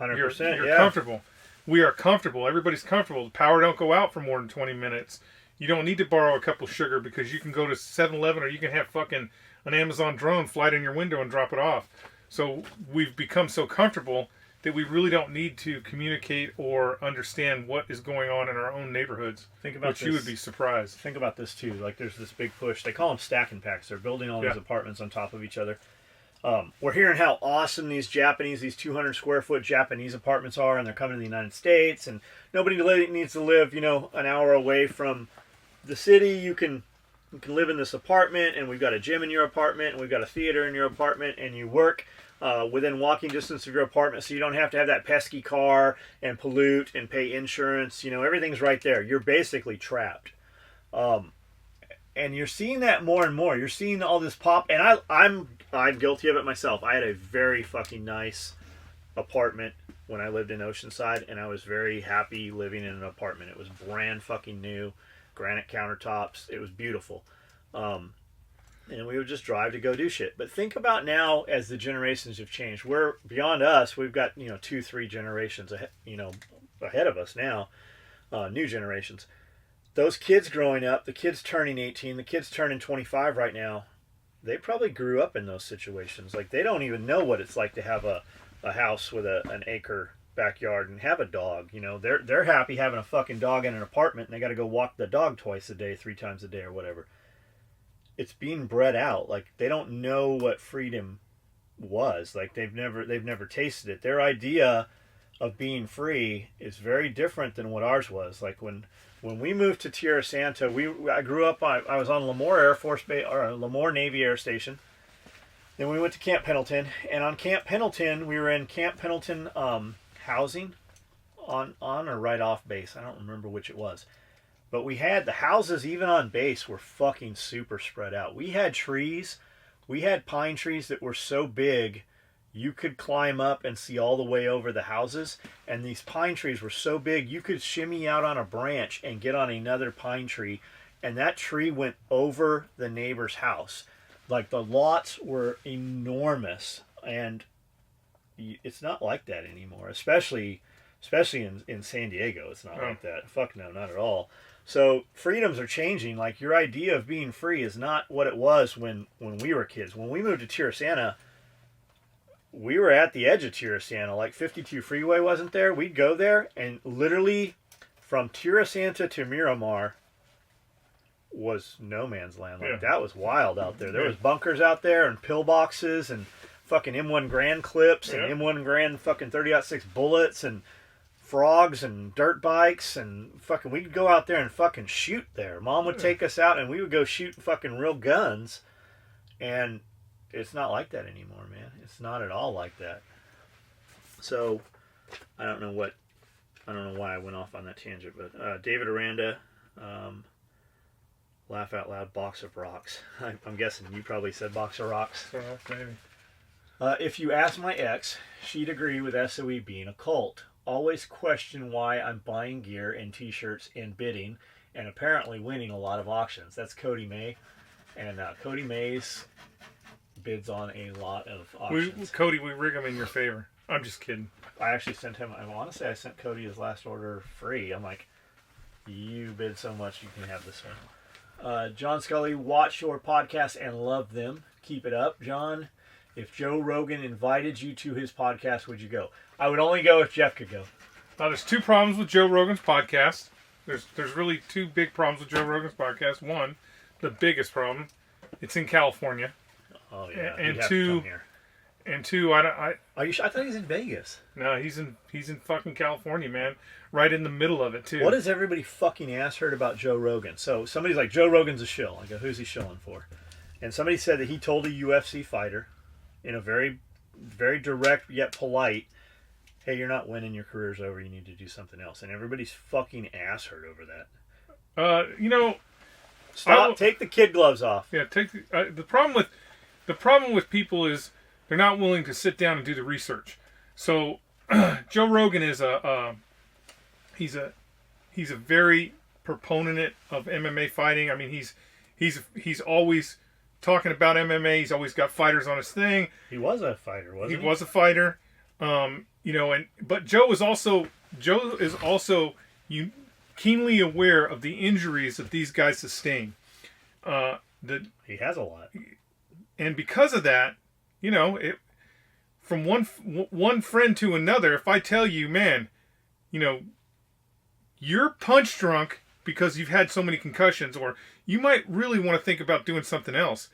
100%, You're comfortable. We are comfortable. Everybody's comfortable. The power don't go out for more than 20 minutes. You don't need to borrow a cup of sugar because you can go to 7-Eleven or you can have fucking an Amazon drone fly it in your window and drop it off. So we've become so comfortable that we really don't need to communicate or understand what is going on in our own neighborhoods. Think about this. You would be surprised. Think about this too. Like there's this big push. They call them stacking packs. They're building all these apartments on top of each other. We're hearing how awesome these 200 square foot Japanese apartments are, and they're coming to the United States, and nobody needs to live, an hour away from the city. You can live in this apartment, and we've got a gym in your apartment, and we've got a theater in your apartment, and you work within walking distance of your apartment, so you don't have to have that pesky car and pollute and pay insurance. Everything's right there. You're basically trapped. And you're seeing that more and more. You're seeing all this pop, and I'm guilty of it myself. I had a very fucking nice apartment when I lived in Oceanside, and I was very happy living in an apartment. It was brand fucking new, granite countertops. It was beautiful. And we would just drive to go do shit. But think about now as the generations have changed. We're beyond us. We've got 2-3 generations ahead of us now, new generations. Those kids growing up, the kids turning 18, the kids turning 25 right now, they probably grew up in those situations. Like, they don't even know what it's like to have a house with an acre backyard and have a dog. You know, they're happy having a fucking dog in an apartment, and they got to go walk the dog twice a day, 3 times a day, or whatever. It's being bred out. Like, they don't know what freedom was. Like, they've never tasted it. Their idea of being free is very different than what ours was. Like, when we moved to Tierra Santa, I grew up. I was on Lemoore Air Force Base, or Lemoore Navy Air Station. Then we went to Camp Pendleton, and on Camp Pendleton, we were in Camp Pendleton housing on or right off base. I don't remember which it was. But we had the houses, even on base, were fucking super spread out. We had trees. We had pine trees that were so big you could climb up and see all the way over the houses. And these pine trees were so big you could shimmy out on a branch and get on another pine tree. And that tree went over the neighbor's house. Like, the lots were enormous. And it's not like that anymore, especially in San Diego. It's not like that. Fuck no, not at all. So freedoms are changing. Like, your idea of being free is not what it was when we were kids. When we moved to Tierra Santa, we were at the edge of Tierra Santa. Like, 52 freeway wasn't there. We'd go there, and literally from Tierra Santa to Miramar was no man's land. Like, that was wild out there. There was bunkers out there and pillboxes and fucking M1 Grand clips and M1 Grand fucking 30-06 bullets and frogs and dirt bikes, and fucking we could go out there and fucking shoot there. Mom would take us out and we would go shoot fucking real guns, and it's not like that anymore, man. It's not at all like that. So I don't know why I went off on that tangent, but David Aranda, laugh out loud, box of rocks. I'm guessing you probably said box of rocks. Maybe. If you ask my ex, she'd agree with SOE being a cult. Always question why I'm buying gear and t-shirts and bidding, and apparently winning a lot of auctions. That's Cody May, and Cody May's bids on a lot of auctions. Cody, we rig them in your favor. I'm just kidding. I actually sent him, I want to say I sent Cody his last order free. I'm like, you bid so much, you can have this one. John Skully, watch your podcast and love them. Keep it up, John. If Joe Rogan invited you to his podcast, would you go? I would only go if Jeff could go. Now, there's 2 problems with Joe Rogan's podcast. There's really 2 big problems with Joe Rogan's podcast. One, the biggest problem, it's in California. Oh yeah. And 2, I thought he's in Vegas. No, he's in fucking California, man. Right in the middle of it too. What has everybody fucking ass heard about Joe Rogan? So somebody's like, Joe Rogan's a shill. I go, who's he shilling for? And somebody said that he told a UFC fighter, in a very, very direct yet polite, hey, you're not winning, your career's over, you need to do something else. And everybody's fucking ass hurt over that. Stop, take the kid gloves off. Yeah, the problem with people is they're not willing to sit down and do the research. So Joe Rogan is he's a very proponent of MMA fighting. I mean, he's always talking about MMA. He's always got fighters on his thing. He was a fighter, wasn't he? He was a fighter. But Joe is also keenly aware of the injuries that these guys sustain. He has a lot, and because of that, from one friend to another. If I tell you, man, you're punch drunk because you've had so many concussions, or you might really want to think about doing something else.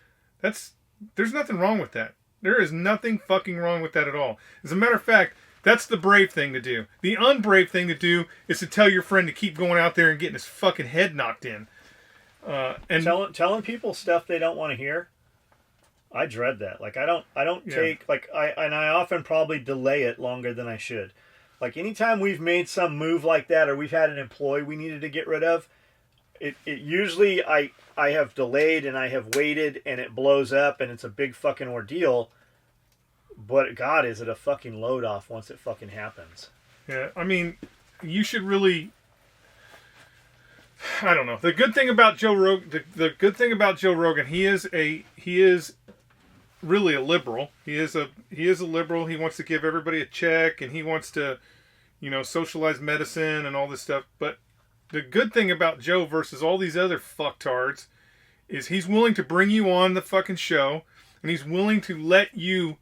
There's nothing wrong with that. There is nothing fucking wrong with that at all. As a matter of fact, that's the brave thing to do. The unbrave thing to do is to tell your friend to keep going out there and getting his fucking head knocked in. And telling people stuff they don't want to hear. I dread that. Like, I don't take, like, I often probably delay it longer than I should. Like, anytime we've made some move like that, or we've had an employee we needed to get rid of, it usually I have delayed and I have waited and it blows up and it's a big fucking ordeal. But God, is it a fucking load off once it fucking happens? Yeah, I mean, you should really. I don't know. The good thing about Joe Rogan, the good thing about Joe Rogan, he is really a liberal. He is a liberal. He wants to give everybody a check, and he wants to, socialize medicine and all this stuff. But the good thing about Joe versus all these other fucktards is he's willing to bring you on the fucking show, and he's willing to let you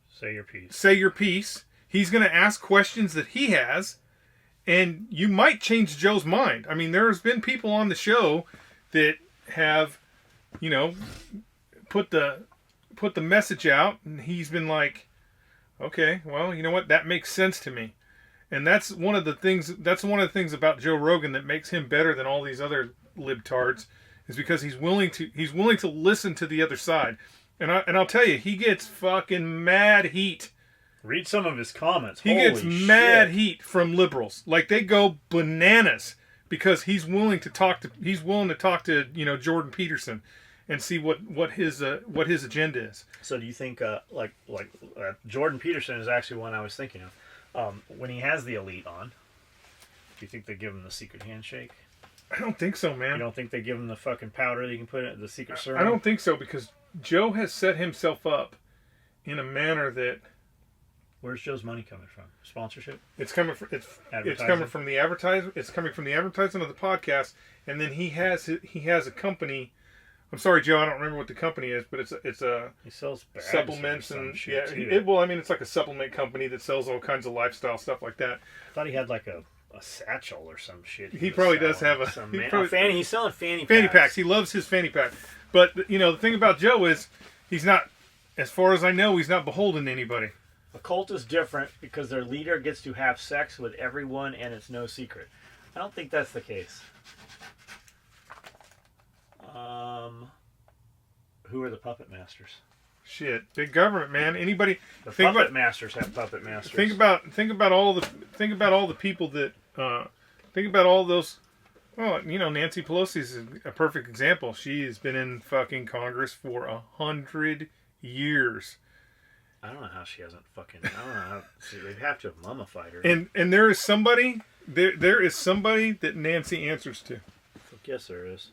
say your piece. He's going to ask questions that he has, and you might change Joe's mind. I mean, there's been people on the show that have, you know, put the message out, and he's been like, okay, well, you know what? That makes sense to me. And that's one of the things about Joe Rogan that makes him better than all these other libtards, is because he's willing to listen to the other side. And I'll tell you, he gets fucking mad heat. Read some of his comments. He gets mad heat from liberals. Like, they go bananas because he's willing to talk to you know, Jordan Peterson and see what his agenda is. So do you think Jordan Peterson is actually one I was thinking of. When he has the elite on, do you think they give him the secret handshake? I don't think so, man. You don't think they give him the fucking powder that you can put in the secret serum? I don't think so, because Joe has set himself up in a manner that... Where's Joe's money coming from? Sponsorship? It's coming from the advertising. It's coming from the advertising of the podcast, and then he has a company. I'm sorry, Joe, I don't remember what the company is, but it's a he sells supplements and it's like a supplement company that sells all kinds of lifestyle stuff like that. I thought he had like a satchel or some shit. He probably does have he's selling fanny packs. He loves his fanny pack. But you know, the thing about Joe is he's not, as far as I know, he's not beholden to anybody. A cult is different because their leader gets to have sex with everyone and it's no secret. I don't think that's the case. Who are the puppet masters? Shit, big government, man. Anybody? The puppet masters have puppet masters. Think about all the people that. Think about all those. Well, you know, Nancy Pelosi is a perfect example. She has been in fucking Congress for 100 years. I don't know how she hasn't fucking. I don't know how. They'd have to have mummified her. And there is somebody. There is somebody that Nancy answers to. Yes, there is.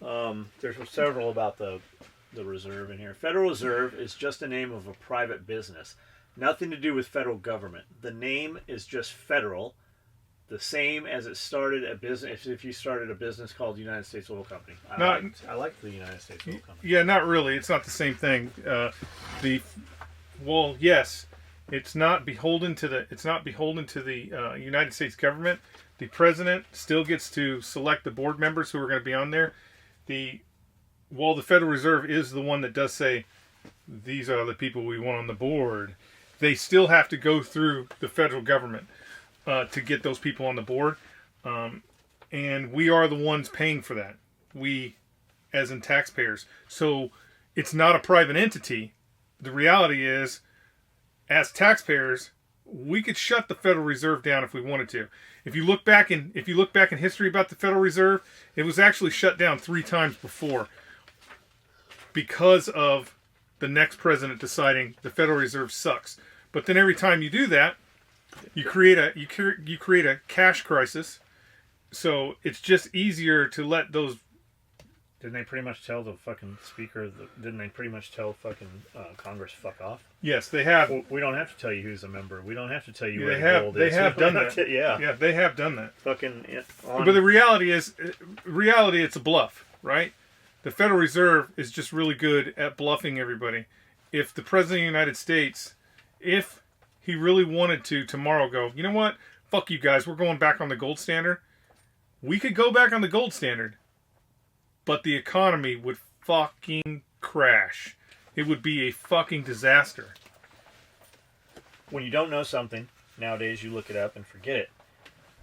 There's several about the reserve in here. Federal Reserve is just a name of a private business. Nothing to do with federal government. The name is just federal. The same as it started a business. If you started a business called United States Oil Company. I like the United States Oil Company. Yeah, not really. It's not the same thing. Yes, it's not beholden to the United States government. The president still gets to select the board members who are going to be on there. The Federal Reserve is the one that does say, these are the people we want on the board, they still have to go through the federal government to get those people on the board. And we are the ones paying for that. We, as in taxpayers. So it's not a private entity. The reality is, as taxpayers, we could shut the Federal Reserve down if we wanted to. If you look back in history about the Federal Reserve, it was actually shut down 3 times before because of the next president deciding the Federal Reserve sucks. But then every time you do that, you create a cash crisis. So it's just easier to let those. Didn't they pretty much tell the fucking speaker? Didn't they pretty much tell fucking Congress fuck off? Yes, they have. Well, we don't have to tell you who's a member. We don't have to tell you where the gold is. They have done that. Yeah, they have done that. Fucking. But the reality is, it's a bluff, right? The Federal Reserve is just really good at bluffing everybody. If the President of the United States, if he really wanted to tomorrow go, you know what? Fuck you guys. We're going back on the gold standard. We could go back on the gold standard. But the economy would fucking crash. It would be a fucking disaster. When you don't know something, nowadays you look it up and forget it.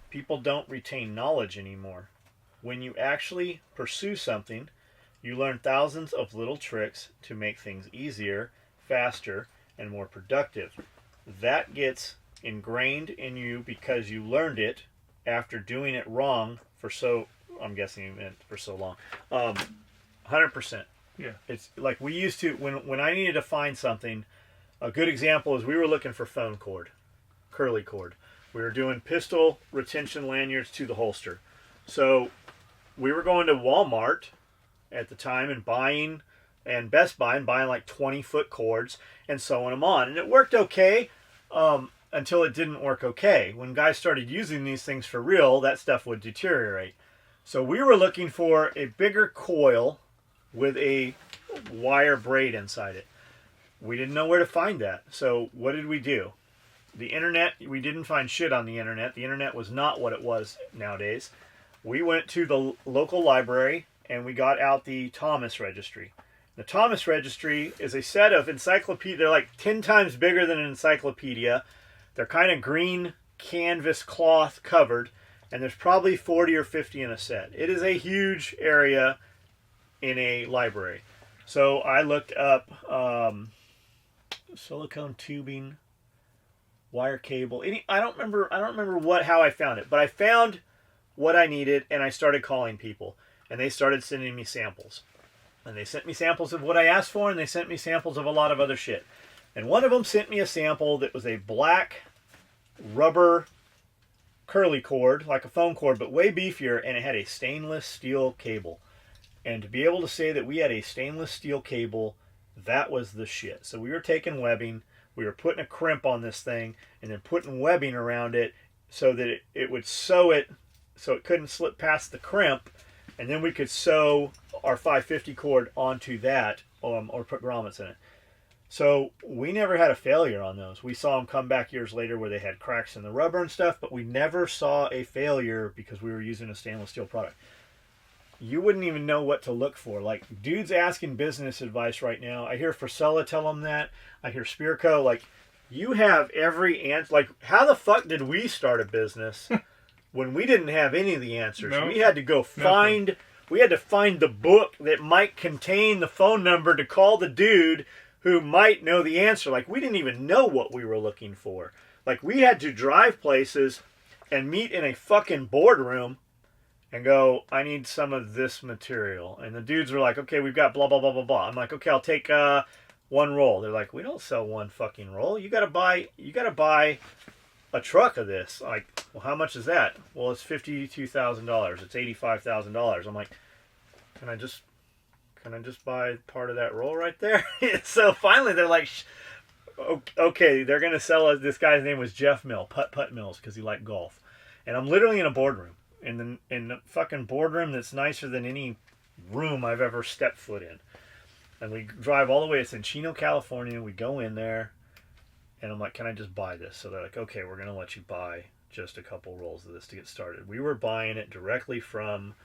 People don't retain knowledge anymore. When you actually pursue something, you learn thousands of little tricks to make things easier, faster, and more productive. That gets ingrained in you because you learned it after doing it wrong for I'm guessing you meant for so long. 100%. Yeah. It's like we used to, when I needed to find something, a good example is we were looking for phone cord, curly cord. We were doing pistol retention lanyards to the holster. So we were going to Walmart at the time and buying, and Best Buy, and buying like 20-foot cords and sewing them on. And it worked okay until it didn't work okay. When guys started using these things for real, that stuff would deteriorate. So we were looking for a bigger coil, with a wire braid inside it. We didn't know where to find that. So what did we do? The internet, we didn't find shit on the internet. The internet was not what it was nowadays. We went to the local library and we got out the Thomas Registry. The Thomas Registry is a set of encyclopedias. They're like 10 times bigger than an encyclopedia. They're kind of green canvas cloth covered, and there's probably 40 or 50 in a set. It is a huge area in a library. So I looked up silicone tubing, wire cable. I don't remember how I found it, but I found what I needed, and I started calling people, and they started sending me samples. And they sent me samples of what I asked for, and they sent me samples of a lot of other shit. And one of them sent me a sample that was a black rubber curly cord, like a phone cord, but way beefier, and it had a stainless steel cable. And to be able to say that we had a stainless steel cable, that was the shit. So we were taking webbing, we were putting a crimp on this thing, and then putting webbing around it so that it would sew it so it couldn't slip past the crimp, and then we could sew our 550 cord onto that, or put grommets in it. So we never had a failure on those. We saw them come back years later where they had cracks in the rubber and stuff, but we never saw a failure because we were using a stainless steel product. You wouldn't even know what to look for. Like, dudes asking business advice right now. I hear Frisella tell them that. I hear Spearco. Like, you have every answer. Like, how the fuck did we start a business when we didn't have any of the answers? No, we had to go find... Nothing. We had to find the book that might contain the phone number to call the dude who might know the answer. Like, we didn't even know what we were looking for. Like, we had to drive places and meet in a fucking boardroom and go, I need some of this material. And the dudes were like, okay, we've got blah, blah, blah, blah, blah. I'm like, okay, I'll take one roll. They're like, we don't sell one fucking roll. You gotta buy a truck of this. Like, well, how much is that? Well, it's $52,000. It's $85,000. I'm like, can I just buy part of that roll right there? So finally they're like, okay, they're going to sell us. This guy's name was Jeff Mill, Putt Mills, because he liked golf. And I'm literally in a boardroom, in the fucking boardroom that's nicer than any room I've ever stepped foot in. And we drive all the way. It's in Chino, California. We go in there, and I'm like, can I just buy this? So they're like, okay, we're going to let you buy just a couple rolls of this to get started. We were buying it directly from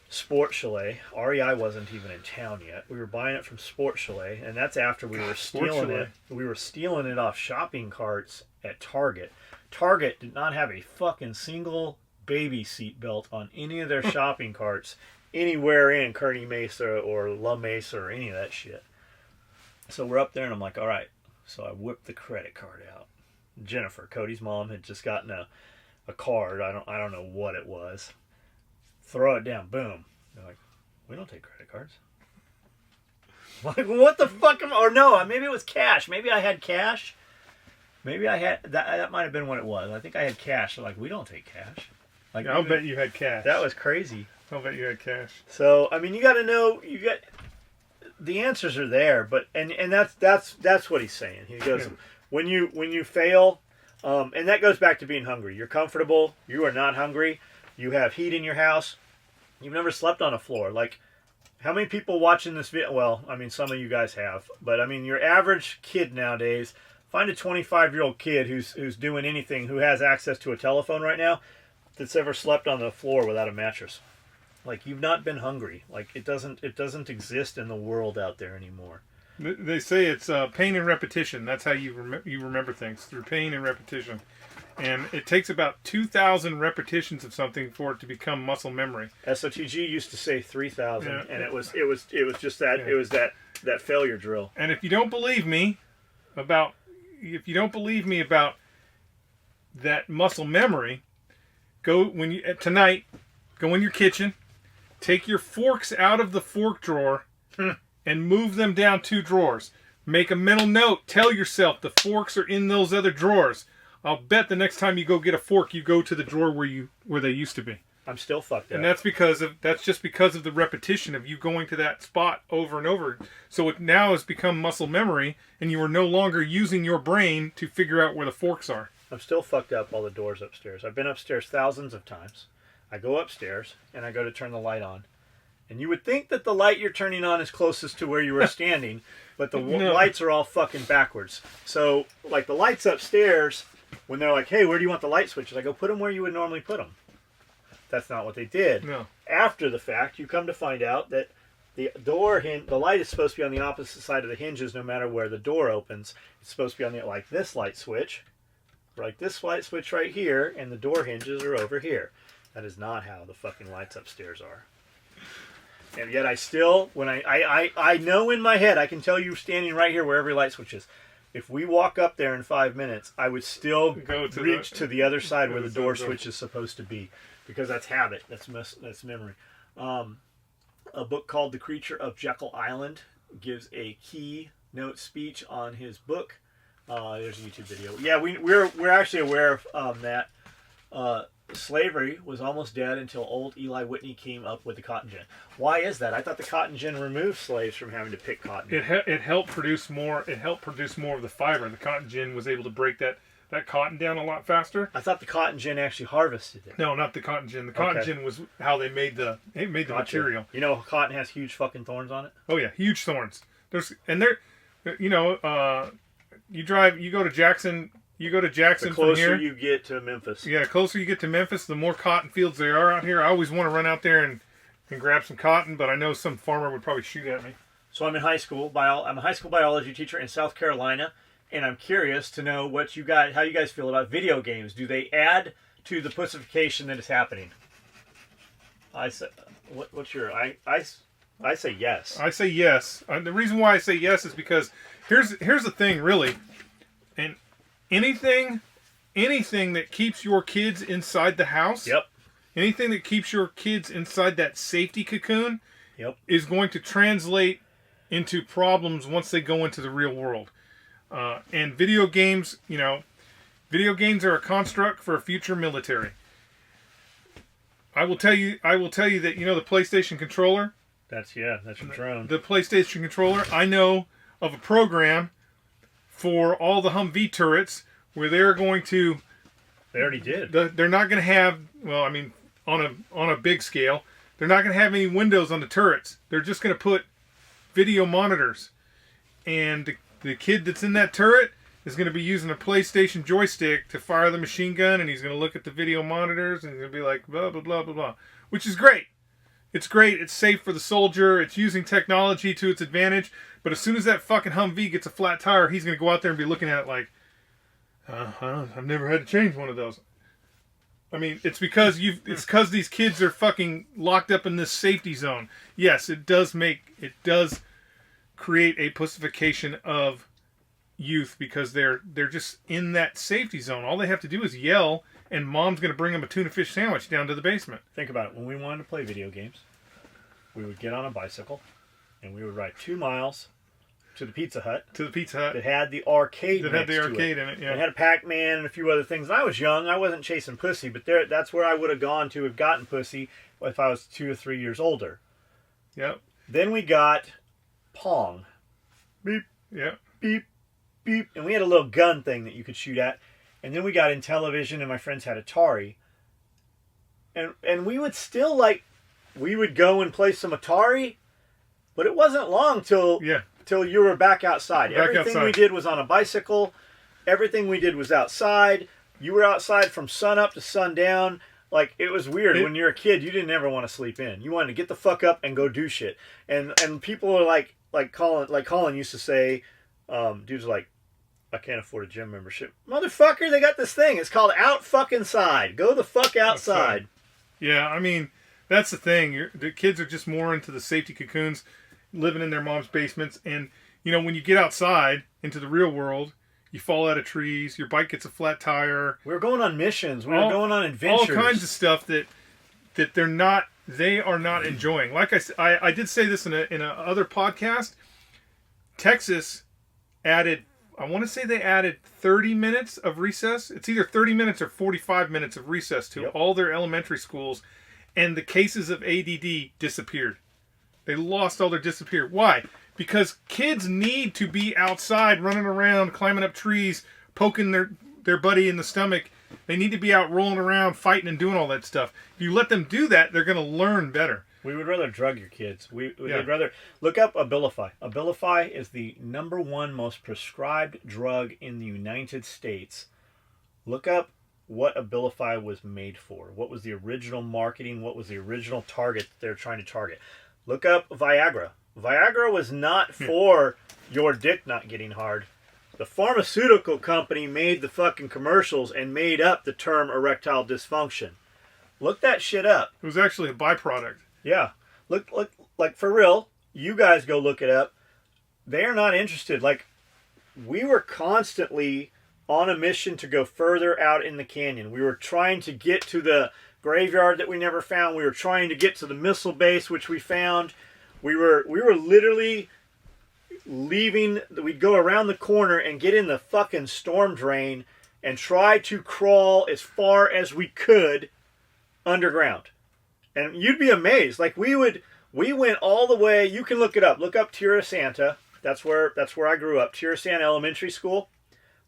Sport Chalet. REI wasn't even in town yet. We were buying it from Sport Chalet, and that's after we were stealing it. We were stealing it off shopping carts at Target. Target did not have a fucking single baby seat belt on any of their shopping carts anywhere in Kearny Mesa or La Mesa or any of that shit. So we're up there, and I'm like, all right. So I whipped the credit card out. Jennifer, Cody's mom, had just gotten a card. I don't know what it was. Throw it down. Boom. They're like, we don't take credit cards. Like, what the fuck? Or no, maybe it was cash. Maybe I had cash. Maybe I had... That might have been what it was. I think I had cash. They're like, we don't take cash. Like, yeah, I'll bet you had cash. That was crazy. I'll bet you had cash. So, I mean, you got to know... The answers are there, but... And that's what he's saying. He goes... Yeah. When you fail, and that goes back to being hungry. You're comfortable. You are not hungry. You have heat in your house. You've never slept on a floor. Like, how many people watching this video? Well, I mean, some of you guys have. But, I mean, your average kid nowadays, find a 25-year-old kid who's doing anything, who has access to a telephone right now, that's ever slept on the floor without a mattress. Like, you've not been hungry. Like, it doesn't exist in the world out there anymore. They say it's pain and repetition. That's how you remember things, through pain and repetition. And it takes about 2,000 repetitions of something for it to become muscle memory. SOTG used to say 3,000, yeah. And it was just that. Yeah. It was that failure drill. And if you don't believe me about that muscle memory, tonight, go in your kitchen, take your forks out of the fork drawer. And move them down 2 drawers. Make a mental note. Tell yourself the forks are in those other drawers. I'll bet the next time you go get a fork, you go to the drawer where they used to be. I'm still fucked up. And that's just because of the repetition of you going to that spot over and over. So it now has become muscle memory, and you are no longer using your brain to figure out where the forks are. I'm still fucked up all the doors upstairs. I've been upstairs thousands of times. I go upstairs, and I go to turn the light on. And you would think that the light you're turning on is closest to where you were standing, but the lights are all fucking backwards. So, like, the lights upstairs, when they're like, hey, where do you want the light switches? I go, put them where you would normally put them. That's not what they did. No. After the fact, you come to find out that the light is supposed to be on the opposite side of the hinges no matter where the door opens. It's supposed to be on the, like this light switch, like this light switch right here, and the door hinges are over here. That is not how the fucking lights upstairs are. And yet I still, when I know in my head, I can tell you standing right here where every light switch is. If we walk up there in 5 minutes, I would still reach to the other side where the door switch is supposed to be. Because that's habit. That's memory. A book called The Creature of Jekyll Island gives a keynote speech on his book. There's a YouTube video. Yeah, we're actually aware of that. Slavery was almost dead until old Eli Whitney came up with the cotton gin. Why is that? I thought the cotton gin removed slaves from having to pick cotton. It helped produce more. It helped produce more of the fiber. The cotton gin was able to break that cotton down a lot faster. I thought the cotton gin actually harvested it. No, not the cotton gin. The cotton gin was how they made the material. You know, cotton has huge fucking thorns on it. Oh yeah, huge thorns. You go to Jackson. You go to Jackson the closer from here. You get to Memphis. Yeah, the closer you get to Memphis, the more cotton fields there are out here. I always want to run out there and grab some cotton, but I know some farmer would probably shoot at me. So I'm in high school. I'm a high school biology teacher in South Carolina, and I'm curious to know how you guys feel about video games. Do they add to the pussification that is happening? I say, what's your? I say yes. I say yes. The reason why I say yes is because here's the thing, really, and anything that keeps your kids inside the house. Yep. Anything that keeps your kids inside that safety cocoon. Yep. Is going to translate into problems once they go into the real world. And video games are a construct for a future military. I will tell you that the PlayStation controller. That's from Drone. The PlayStation controller. I know of a program for all the Humvee turrets where they're going to. They already did. They're not going to have. Well, I mean, on a big scale, they're not going to have any windows on the turrets. They're just going to put video monitors, and the kid that's in that turret is going to be using a PlayStation joystick to fire the machine gun, and he's going to look at the video monitors, and he's going to be like, blah, blah, blah, blah, blah. Which is great. It's great. It's safe for the soldier. It's using technology to its advantage. But as soon as that fucking Humvee gets a flat tire, he's going to go out there and be looking at it like, I've never had to change one of those. I mean, it's because these kids are fucking locked up in this safety zone. Yes, it does create a pussification of youth because they're just in that safety zone. All they have to do is yell, and mom's going to bring them a tuna fish sandwich down to the basement. Think about it. When we wanted to play video games, we would get on a bicycle, and we would ride 2 miles to the Pizza Hut. That had the arcade. In it. Yeah. It had a Pac-Man and a few other things. And I was young. I wasn't chasing pussy, but that's where I would have gone to have gotten pussy if I was 2 or 3 years older. Yep. Then we got Pong. Beep. Yep. Beep. Beep. And we had a little gun thing that you could shoot at. And then we got Intellivision, and my friends had Atari. And we would still we would go and play some Atari, but it wasn't long till you were back outside. Everything we did was on a bicycle. Everything we did was outside. You were outside from sun up to sundown. Like, it was weird. When you're a kid, you didn't ever want to sleep in. You wanted to get the fuck up and go do shit. And people are like Colin used to say, dudes are like, I can't afford a gym membership. Motherfucker, they got this thing. It's called Out Fucking Side. Go the fuck outside. Yeah, I mean, that's the thing. The kids are just more into the safety cocoons, living in their mom's basements. And, when you get outside into the real world, you fall out of trees, your bike gets a flat tire. We were going on missions. We were going on adventures. All kinds of stuff that they are not enjoying. Like I did say this in a other podcast. Texas added, I want to say they added 30 minutes of recess. It's either 30 minutes or 45 minutes of recess to all their elementary schools. And the cases of ADD disappeared. They lost all their disappear. Why? Because kids need to be outside, running around, climbing up trees, poking their buddy in the stomach. They need to be out rolling around, fighting and doing all that stuff. If you let them do that, they're going to learn better. We would rather drug your kids. We'd rather look up Abilify. Abilify is the #1 most prescribed drug in the United States. Look up what Abilify was made for. What was the original marketing? What was the original target they're trying to target? Look up Viagra. Viagra was not for your dick not getting hard. The pharmaceutical company made the fucking commercials and made up the term erectile dysfunction. Look that shit up. It was actually a byproduct. Yeah. Look, like for real, you guys go look it up. They are not interested. Like, we were constantly on a mission to go further out in the canyon. We were trying to get to the graveyard that we never found. We were trying to get to the missile base, which we found. We were literally leaving. We'd go around the corner and get in the fucking storm drain and try to crawl as far as we could underground. And you'd be amazed. Like, we went all the way. You can look it up. Look up Tierra Santa. That's where I grew up. Tierra Santa Elementary School.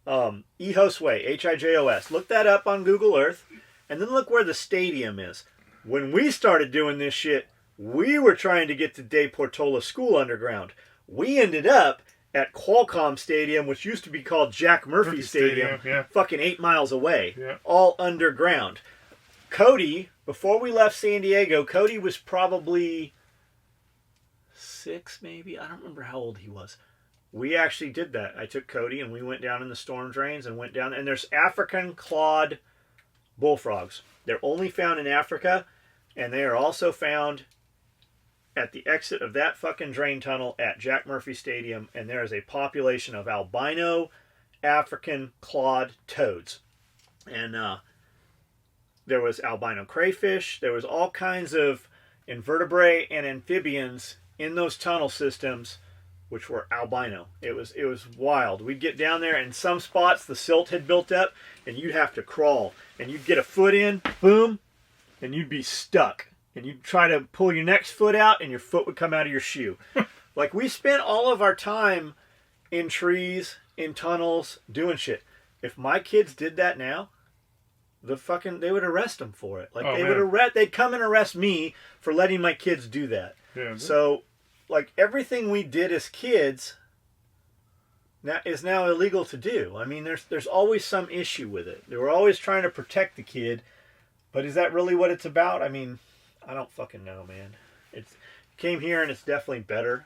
Hijos Way, Hijos. Look that up on Google Earth. And then look where the stadium is. When we started doing this shit, we were trying to get to De Portola School underground. We ended up at Qualcomm Stadium, which used to be called Jack Murphy Stadium, fucking 8 miles away, all underground. Cody, before we left San Diego, Cody was probably 6, maybe. I don't remember how old he was. We actually did that. I took Cody and we went down in the storm drains and went down. And there's African clawed bullfrogs. They're only found in Africa, and they are also found at the exit of that fucking drain tunnel at Jack Murphy Stadium, and there is a population of albino African clawed toads. And there was albino crayfish. There was all kinds of invertebrate and amphibians in those tunnel systems, which were albino. It was wild. We'd get down there, and some spots the silt had built up, and you'd have to crawl. And you'd get a foot in, boom, and you'd be stuck. And you'd try to pull your next foot out, and your foot would come out of your shoe. Like, we spent all of our time in trees, in tunnels, doing shit. If my kids did that now, they would arrest them for it. Like, they'd come and arrest me for letting my kids do that. Yeah. So, like, everything we did as kids is now illegal to do. I mean, there's always some issue with it. They were always trying to protect the kid, but is that really what it's about? I mean, I don't fucking know, man. It came here and it's definitely better.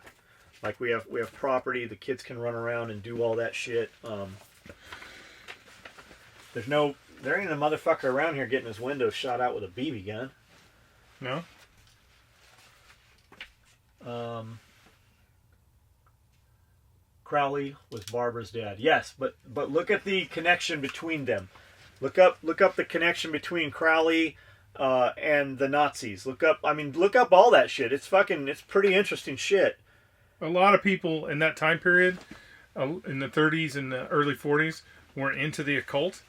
Like, we have property. The kids can run around and do all that shit. There ain't a motherfucker around here getting his windows shot out with a BB gun. No. Crowley was Barbara's dad. Yes, but look at the connection between them. Look up the connection between Crowley and the Nazis. Look up all that shit. It's pretty interesting shit. A lot of people in that time period, in the 30s and the early 40s, were into the occult.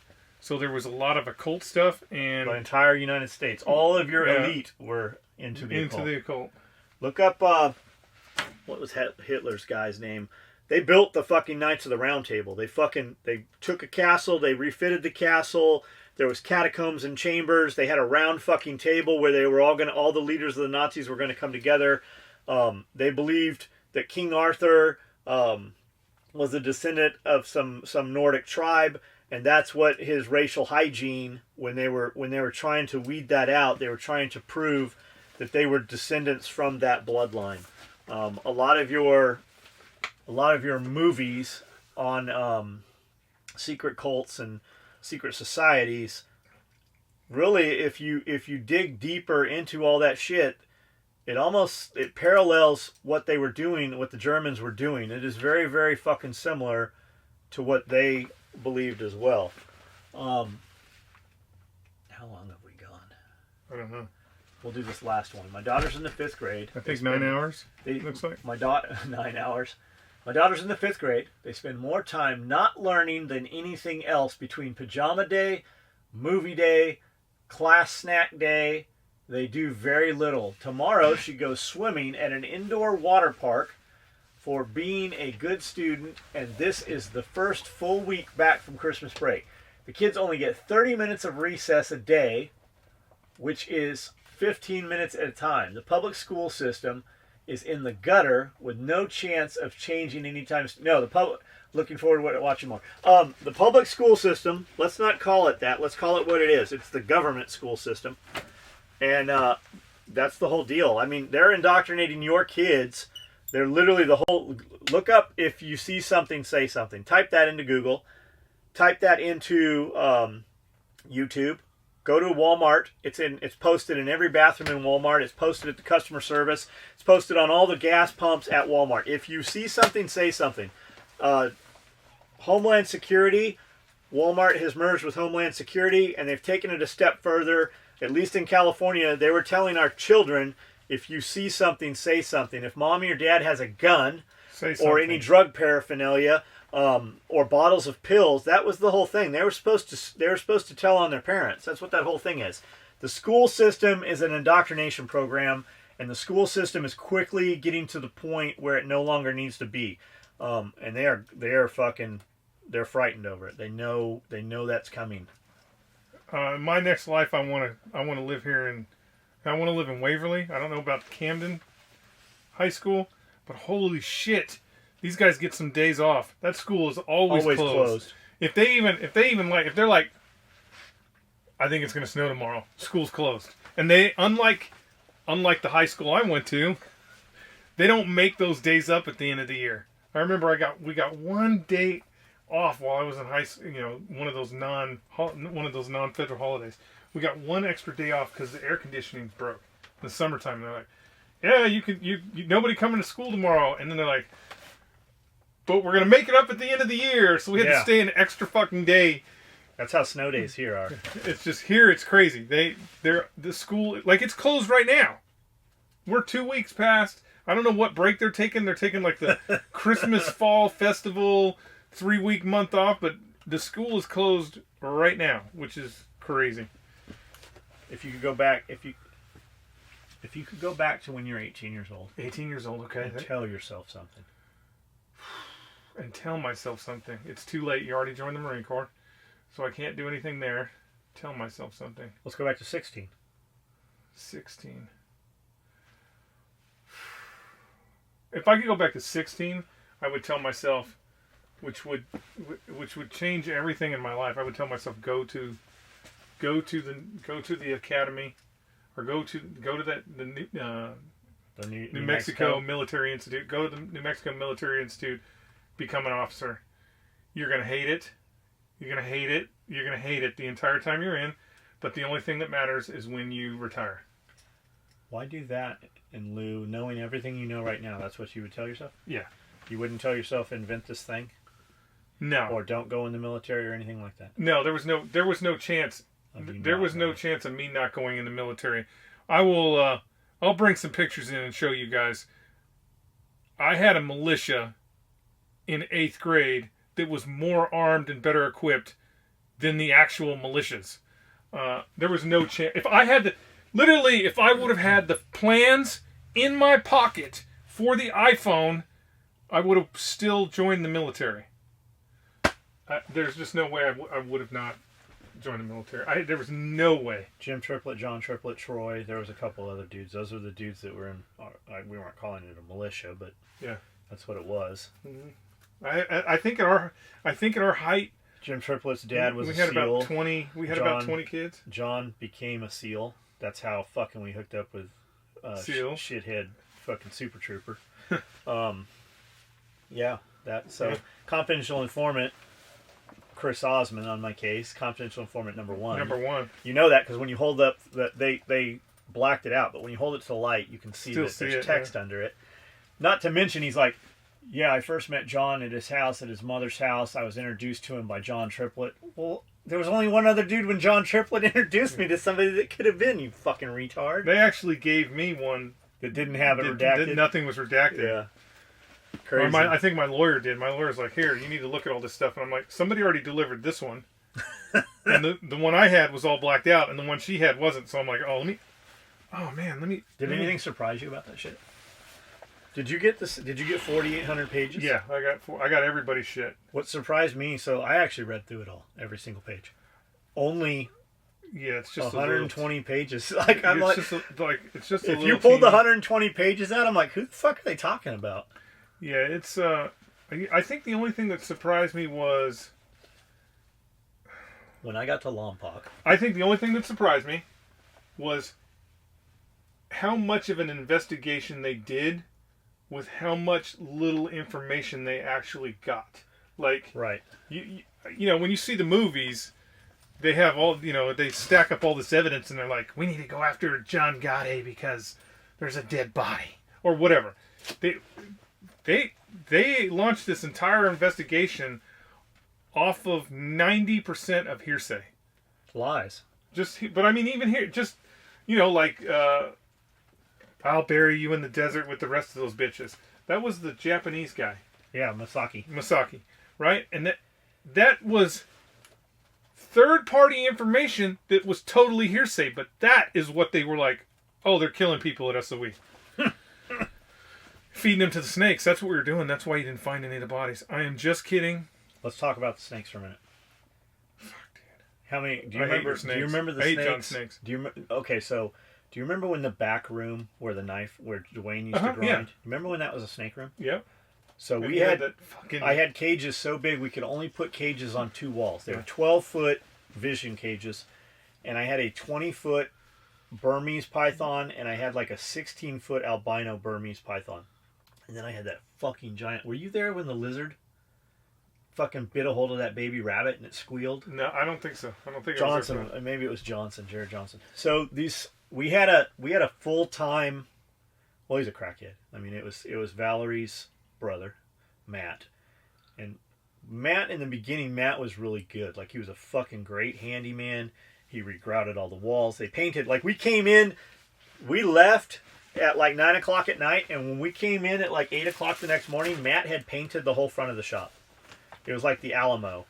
So there was a lot of occult stuff, and the entire United States, all of your elite were into the occult. Look up what was Hitler's guy's name? They built the fucking Knights of the Round Table. They took a castle, they refitted the castle. There was catacombs and chambers. They had a round fucking table where they were all the leaders of the Nazis were gonna come together. They believed that King Arthur was a descendant of some Nordic tribe. And that's what his racial hygiene, when they were trying to weed that out, they were trying to prove that they were descendants from that bloodline. A lot of your movies on secret cults and secret societies, really, if you dig deeper into all that shit, it parallels what they were doing, what the Germans were doing. It is very, very fucking similar to what they believed as well. How long have we gone? I don't know. We'll do this last one. My daughter's in the 5th grade. I think 9 hours. Looks like 9 hours. My daughter's in the 5th grade. They spend more time not learning than anything else between pajama day, movie day, class snack day. They do very little. Tomorrow she goes swimming at an indoor water park for being a good student, and this is the first full week back from Christmas break. The kids only get 30 minutes of recess a day, which is 15 minutes at a time. The public school system is in the gutter with no chance of changing anytime. No, the public. Looking forward to watching more. The public school system. Let's not call it that. Let's call it what it is. It's the government school system, and that's the whole deal. I mean, they're indoctrinating your kids. They're literally the whole. Look up if you see something, say something. Type that into Google. Type that into YouTube. Go to Walmart. It's posted in every bathroom in Walmart. It's posted at the customer service. It's posted on all the gas pumps at Walmart. If you see something, say something. Homeland Security. Walmart has merged with Homeland Security, and they've taken it a step further. At least in California, they were telling our children, if you see something, say something. If mommy or dad has a gun or any drug paraphernalia or bottles of pills, that was the whole thing. They were supposed to tell on their parents. That's what that whole thing is. The school system is an indoctrination program, and the school system is quickly getting to the point where it no longer needs to be. And they're frightened over it. They know that's coming. In my next life, I want to live here I want to live in Waverly. I don't know about Camden High School, but holy shit, these guys get some days off. That school is always closed. If they're like, I think it's going to snow tomorrow. School's closed, and they unlike the high school I went to, they don't make those days up at the end of the year. I remember we got one day off while I was in high school. You know, one of those non-federal holidays. We got one extra day off because the air conditioning broke in the summertime. And they're like, "Yeah, you nobody coming to school tomorrow." And then they're like, "But we're gonna make it up at the end of the year." So we had to stay an extra fucking day. That's how snow days here are. It's just here. It's crazy. The school, like, it's closed right now. We're 2 weeks past. I don't know what break they're taking. They're taking like the Christmas fall festival 3-week month off, but the school is closed right now, which is crazy. If you could go back, if you could go back to when you're 18 years old. 18 years old, okay. And tell yourself something. And tell myself something. It's too late. You already joined the Marine Corps, so I can't do anything there. Tell myself something. Let's go back to 16. 16. If I could go back to 16, I would tell myself, which would change everything in my life. I would tell myself go to the academy, or go to the New Mexico Military Institute. Go to the New Mexico Military Institute, become an officer. You're gonna hate it. You're gonna hate it. You're gonna hate it the entire time you're in. But the only thing that matters is when you retire. Why do that in lieu, knowing everything you know right now? That's what you would tell yourself? Yeah. You wouldn't tell yourself invent this thing? No. Or don't go in the military or anything like that? No, there was no chance. There was no chance of me not going in the military. I'll bring some pictures in and show you guys. I had a militia in 8th grade that was more armed and better equipped than the actual militias. There was no chance. If I would have had the plans in my pocket for the iPhone, I would have still joined the military. There's just no way I would have not joined the military. There was no way. Jim Triplett, John Triplett, Troy. There was a couple other dudes. Those are the dudes that were in. We weren't calling it a militia, but yeah, that's what it was. Mm-hmm. I think at our height, Jim Triplett's dad was we a had SEAL. about 20. We had about 20 kids. John became a SEAL. That's how fucking we hooked up with SEAL shithead fucking Super Trooper. Yeah, that so confidential informant. Chris Osmond on my case, confidential informant number one. Number one. You know that because when you hold up, they blacked it out, but when you hold it to the light, you can see that there's text under it. Not to mention, he's like, yeah, I first met John at his house, at his mother's house. I was introduced to him by John Triplett. Well, there was only one other dude when John Triplett introduced me to somebody that could have been, you fucking retard. They actually gave me one that didn't have it redacted. Nothing was redacted. Yeah. Crazy. I think my lawyer did. My lawyer's like, here, you need to look at all this stuff. And I'm like, somebody already delivered this one. And the one I had was all blacked out, and the one she had wasn't. So I'm like, Did anything surprise you about that shit? Did you get this? Did you get 4,800 pages? Yeah, I got everybody's shit. What surprised me, so I actually read through it all, every single page. Only Yeah, it's just 120 pages. Like I'm like, it's just. If you pulled the 120 pages out, I'm like, who the fuck are they talking about? Yeah, it's. I think the only thing that surprised me was when I got to Lompoc. I think the only thing that surprised me was how much of an investigation they did with how much little information they actually got. Like, right. You know, when you see the movies, they have all, you know, they stack up all this evidence and they're like, we need to go after John Gotti because there's a dead body or whatever. They launched this entire investigation off of 90% of hearsay. Lies. But I mean, even here, just, you know, like, I'll bury you in the desert with the rest of those bitches. That was the Japanese guy. Yeah, Masaki. Right? And that was third-party information that was totally hearsay, but that is what they were like, oh, they're killing people at SOE. Feeding them to the snakes. That's what we were doing. That's why you didn't find any of the bodies. I am just kidding. Let's talk about the snakes for a minute. Fuck, dude. How many? Do you remember snakes? Do you remember the snakes? I hate John snakes. Okay, so do you remember when the back room where Dwayne used to grind? Yeah. Remember when that was a snake room? Yep. So I had cages so big we could only put cages on 2 walls. They were 12-foot vision cages, and I had a 20-foot Burmese python, and I had like a 16-foot albino Burmese python. And then I had that fucking giant. Were you there when the lizard fucking bit a hold of that baby rabbit and it squealed? No, I don't think so. I don't think Johnson. It was there. Maybe it was Jared Johnson. So we had a full-time. Well, he's a crackhead. I mean, it was Valerie's brother, Matt, and Matt in the beginning, Matt was really good. Like, he was a fucking great handyman. He regrouted all the walls. They painted, like, we came in, we left at like 9 o'clock at night, and when we came in at like 8 o'clock the next morning, Matt had painted the whole front of the shop. It was like the Alamo.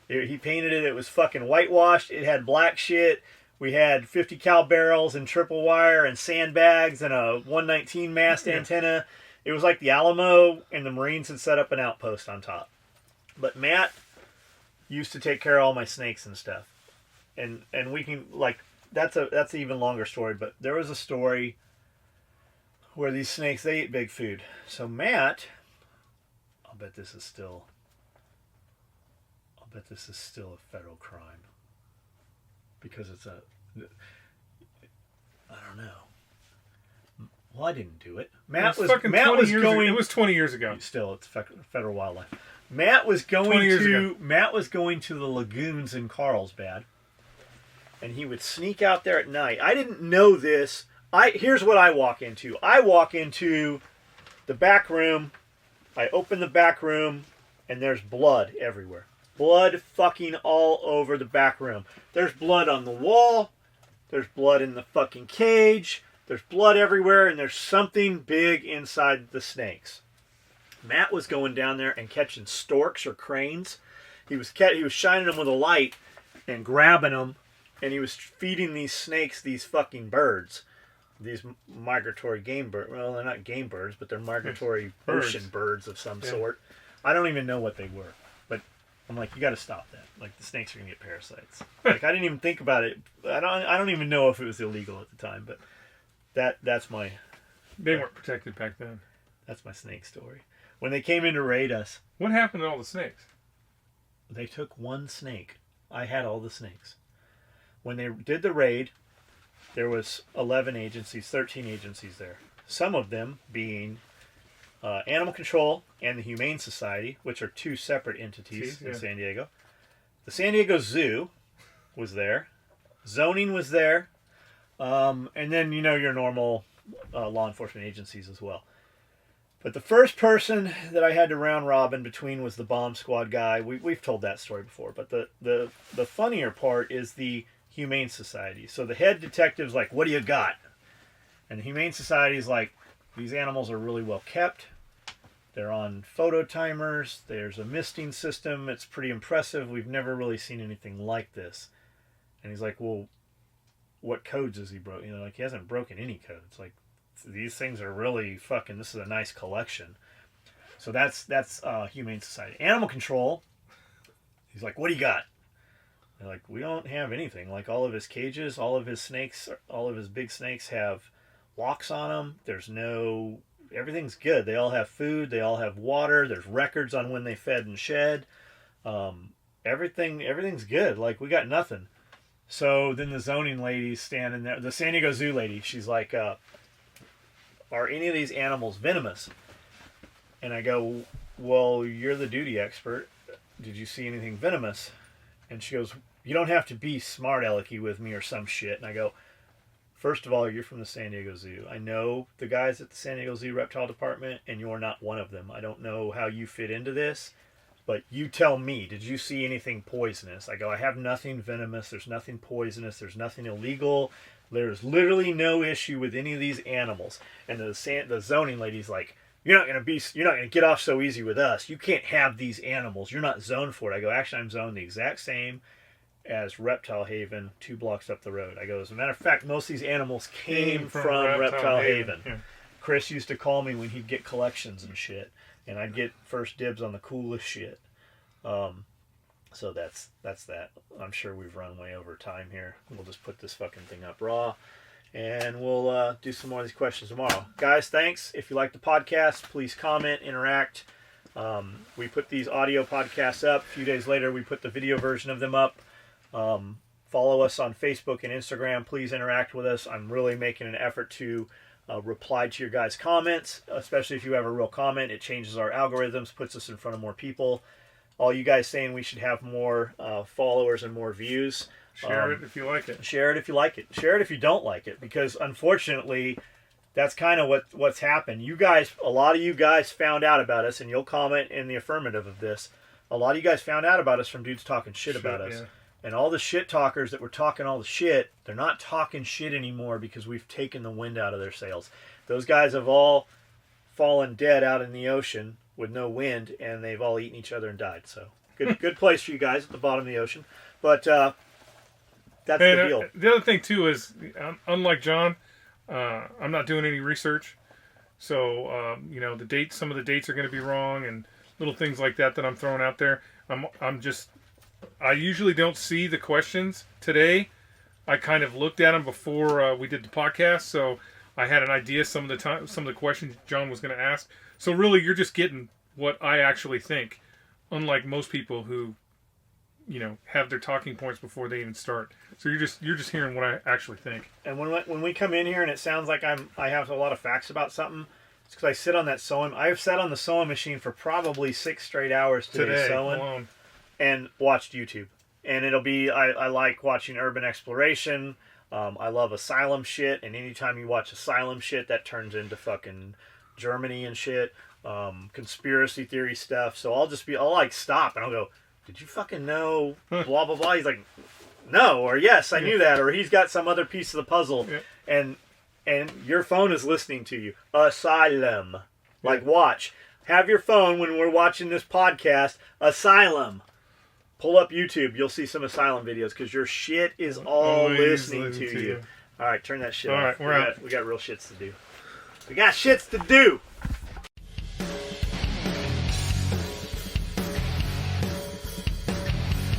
He painted it. It was fucking whitewashed. It had black shit. We had 50 cal barrels and triple wire and sandbags and a 119 mast antenna. It was like the Alamo, and the Marines had set up an outpost on top. But Matt used to take care of all my snakes and stuff. And we can, like, that's an even longer story, but there was a story where these snakes, they eat big food. So Matt, I'll bet this is still a federal crime. Because it's I don't know. Well, I didn't do it. Matt was going. It was 20 years ago. Still, it's federal wildlife. Matt was going to the lagoons in Carlsbad, and he would sneak out there at night. I didn't know this. Here's what I walk into. I walk into the back room. I open the back room, and there's blood everywhere. Blood fucking all over the back room. There's blood on the wall. There's blood in the fucking cage. There's blood everywhere, and there's something big inside the snakes. Matt was going down there and catching storks or cranes. He was shining them with a light and grabbing them, and he was feeding these snakes these fucking birds. These migratory game birds. Well, they're not game birds, but they're migratory ocean birds of some sort. I don't even know what they were. But I'm like, you got to stop that. Like, the snakes are going to get parasites. Like, I didn't even think about it. I don't even know if it was illegal at the time, but that's my... They weren't protected back then. That's my snake story. When they came in to raid us... What happened to all the snakes? They took one snake. I had all the snakes. When they did the raid, there was 13 agencies there. Some of them being Animal Control and the Humane Society, which are 2 separate entities in San Diego. The San Diego Zoo was there. Zoning was there. And then, your normal law enforcement agencies as well. But the first person that I had to round robin between was the bomb squad guy. We've told that story before. But the funnier part is the Humane Society. So the head detective's like, what do you got? And the Humane Society's like, these animals are really well kept. They're on photo timers. There's a misting system. It's pretty impressive. We've never really seen anything like this. And he's like, well, what codes has he broken? Like, he hasn't broken any codes. Like, these things are really fucking, this is a nice collection. So that's Humane Society. Animal Control, he's like, what do you got? They're like, we don't have anything. Like, all of his cages, all of his snakes, all of his big snakes have locks on them. There's no... Everything's good. They all have food. They all have water. There's records on when they fed and shed. Everything's good. Like, we got nothing. So then the zoning lady's standing there. The San Diego Zoo lady, she's like, are any of these animals venomous? And I go, well, you're the duty expert. Did you see anything venomous? And she goes, you don't have to be smart alecky with me or some shit. And I go, first of all, you're from the San Diego Zoo. I know the guys at the San Diego Zoo Reptile Department, and you're not one of them. I don't know how you fit into this, but you tell me, did you see anything poisonous? I go, I have nothing venomous. There's nothing poisonous. There's nothing illegal. There's literally no issue with any of these animals. And the zoning lady's like, you're not gonna get off so easy with us. You can't have these animals. You're not zoned for it. I go, actually, I'm zoned the exact same as Reptile Haven, 2 blocks up the road. I go, as a matter of fact, most of these animals came from Reptile Haven. Yeah. Chris used to call me when he'd get collections and shit, and I'd get first dibs on the coolest shit. So that's that. I'm sure we've run way over time here. We'll just put this fucking thing up raw, and we'll do some more of these questions tomorrow. Guys, thanks. If you like the podcast, please comment, interact. We put these audio podcasts up. A few days later, we put the video version of them up. Follow us on Facebook and Instagram. Please interact with us. I'm really making an effort to reply to your guys' comments, especially if you have a real comment. It changes our algorithms, puts us in front of more people. All you guys saying we should have more followers and more views. Share it if you like it. Share it if you like it. Share it if you don't like it, because unfortunately, that's kind of what's happened. You guys, a lot of you guys found out about us, and you'll comment in the affirmative of this. A lot of you guys found out about us from dudes talking shit about us. Yeah. And all the shit talkers that were talking all the shit, they're not talking shit anymore because we've taken the wind out of their sails. Those guys have all fallen dead out in the ocean with no wind, and they've all eaten each other and died. So good place for you guys at the bottom of the ocean. But that's the deal. The other thing too is, unlike John, I'm not doing any research, so the dates. Some of the dates are going to be wrong, and little things like that I'm throwing out there. I usually don't see the questions today. I kind of looked at them before we did the podcast, so I had an idea some of the questions John was going to ask. So really, you're just getting what I actually think, unlike most people who, have their talking points before they even start. So you're just hearing what I actually think. And when we come in here and it sounds like I have a lot of facts about something, it's because I sit on that sewing. I've sat on the sewing machine for probably 6 straight hours today sewing. Alone. And watched YouTube. And it'll be, I like watching urban exploration. I love asylum shit. And anytime you watch asylum shit, that turns into fucking Germany and shit. Conspiracy theory stuff. So I'll stop and I'll go, did you fucking know blah, blah, blah? He's like, no, or yes, I knew that. Or he's got some other piece of the puzzle. Yeah. And your phone is listening to you. Asylum. Yeah. Like, watch. Have your phone when we're watching this podcast. Asylum. Pull up YouTube. You'll see some asylum videos because your shit is all listening to you. All right, turn that shit off. All right, we're out. We got real shits to do. We got shits to do.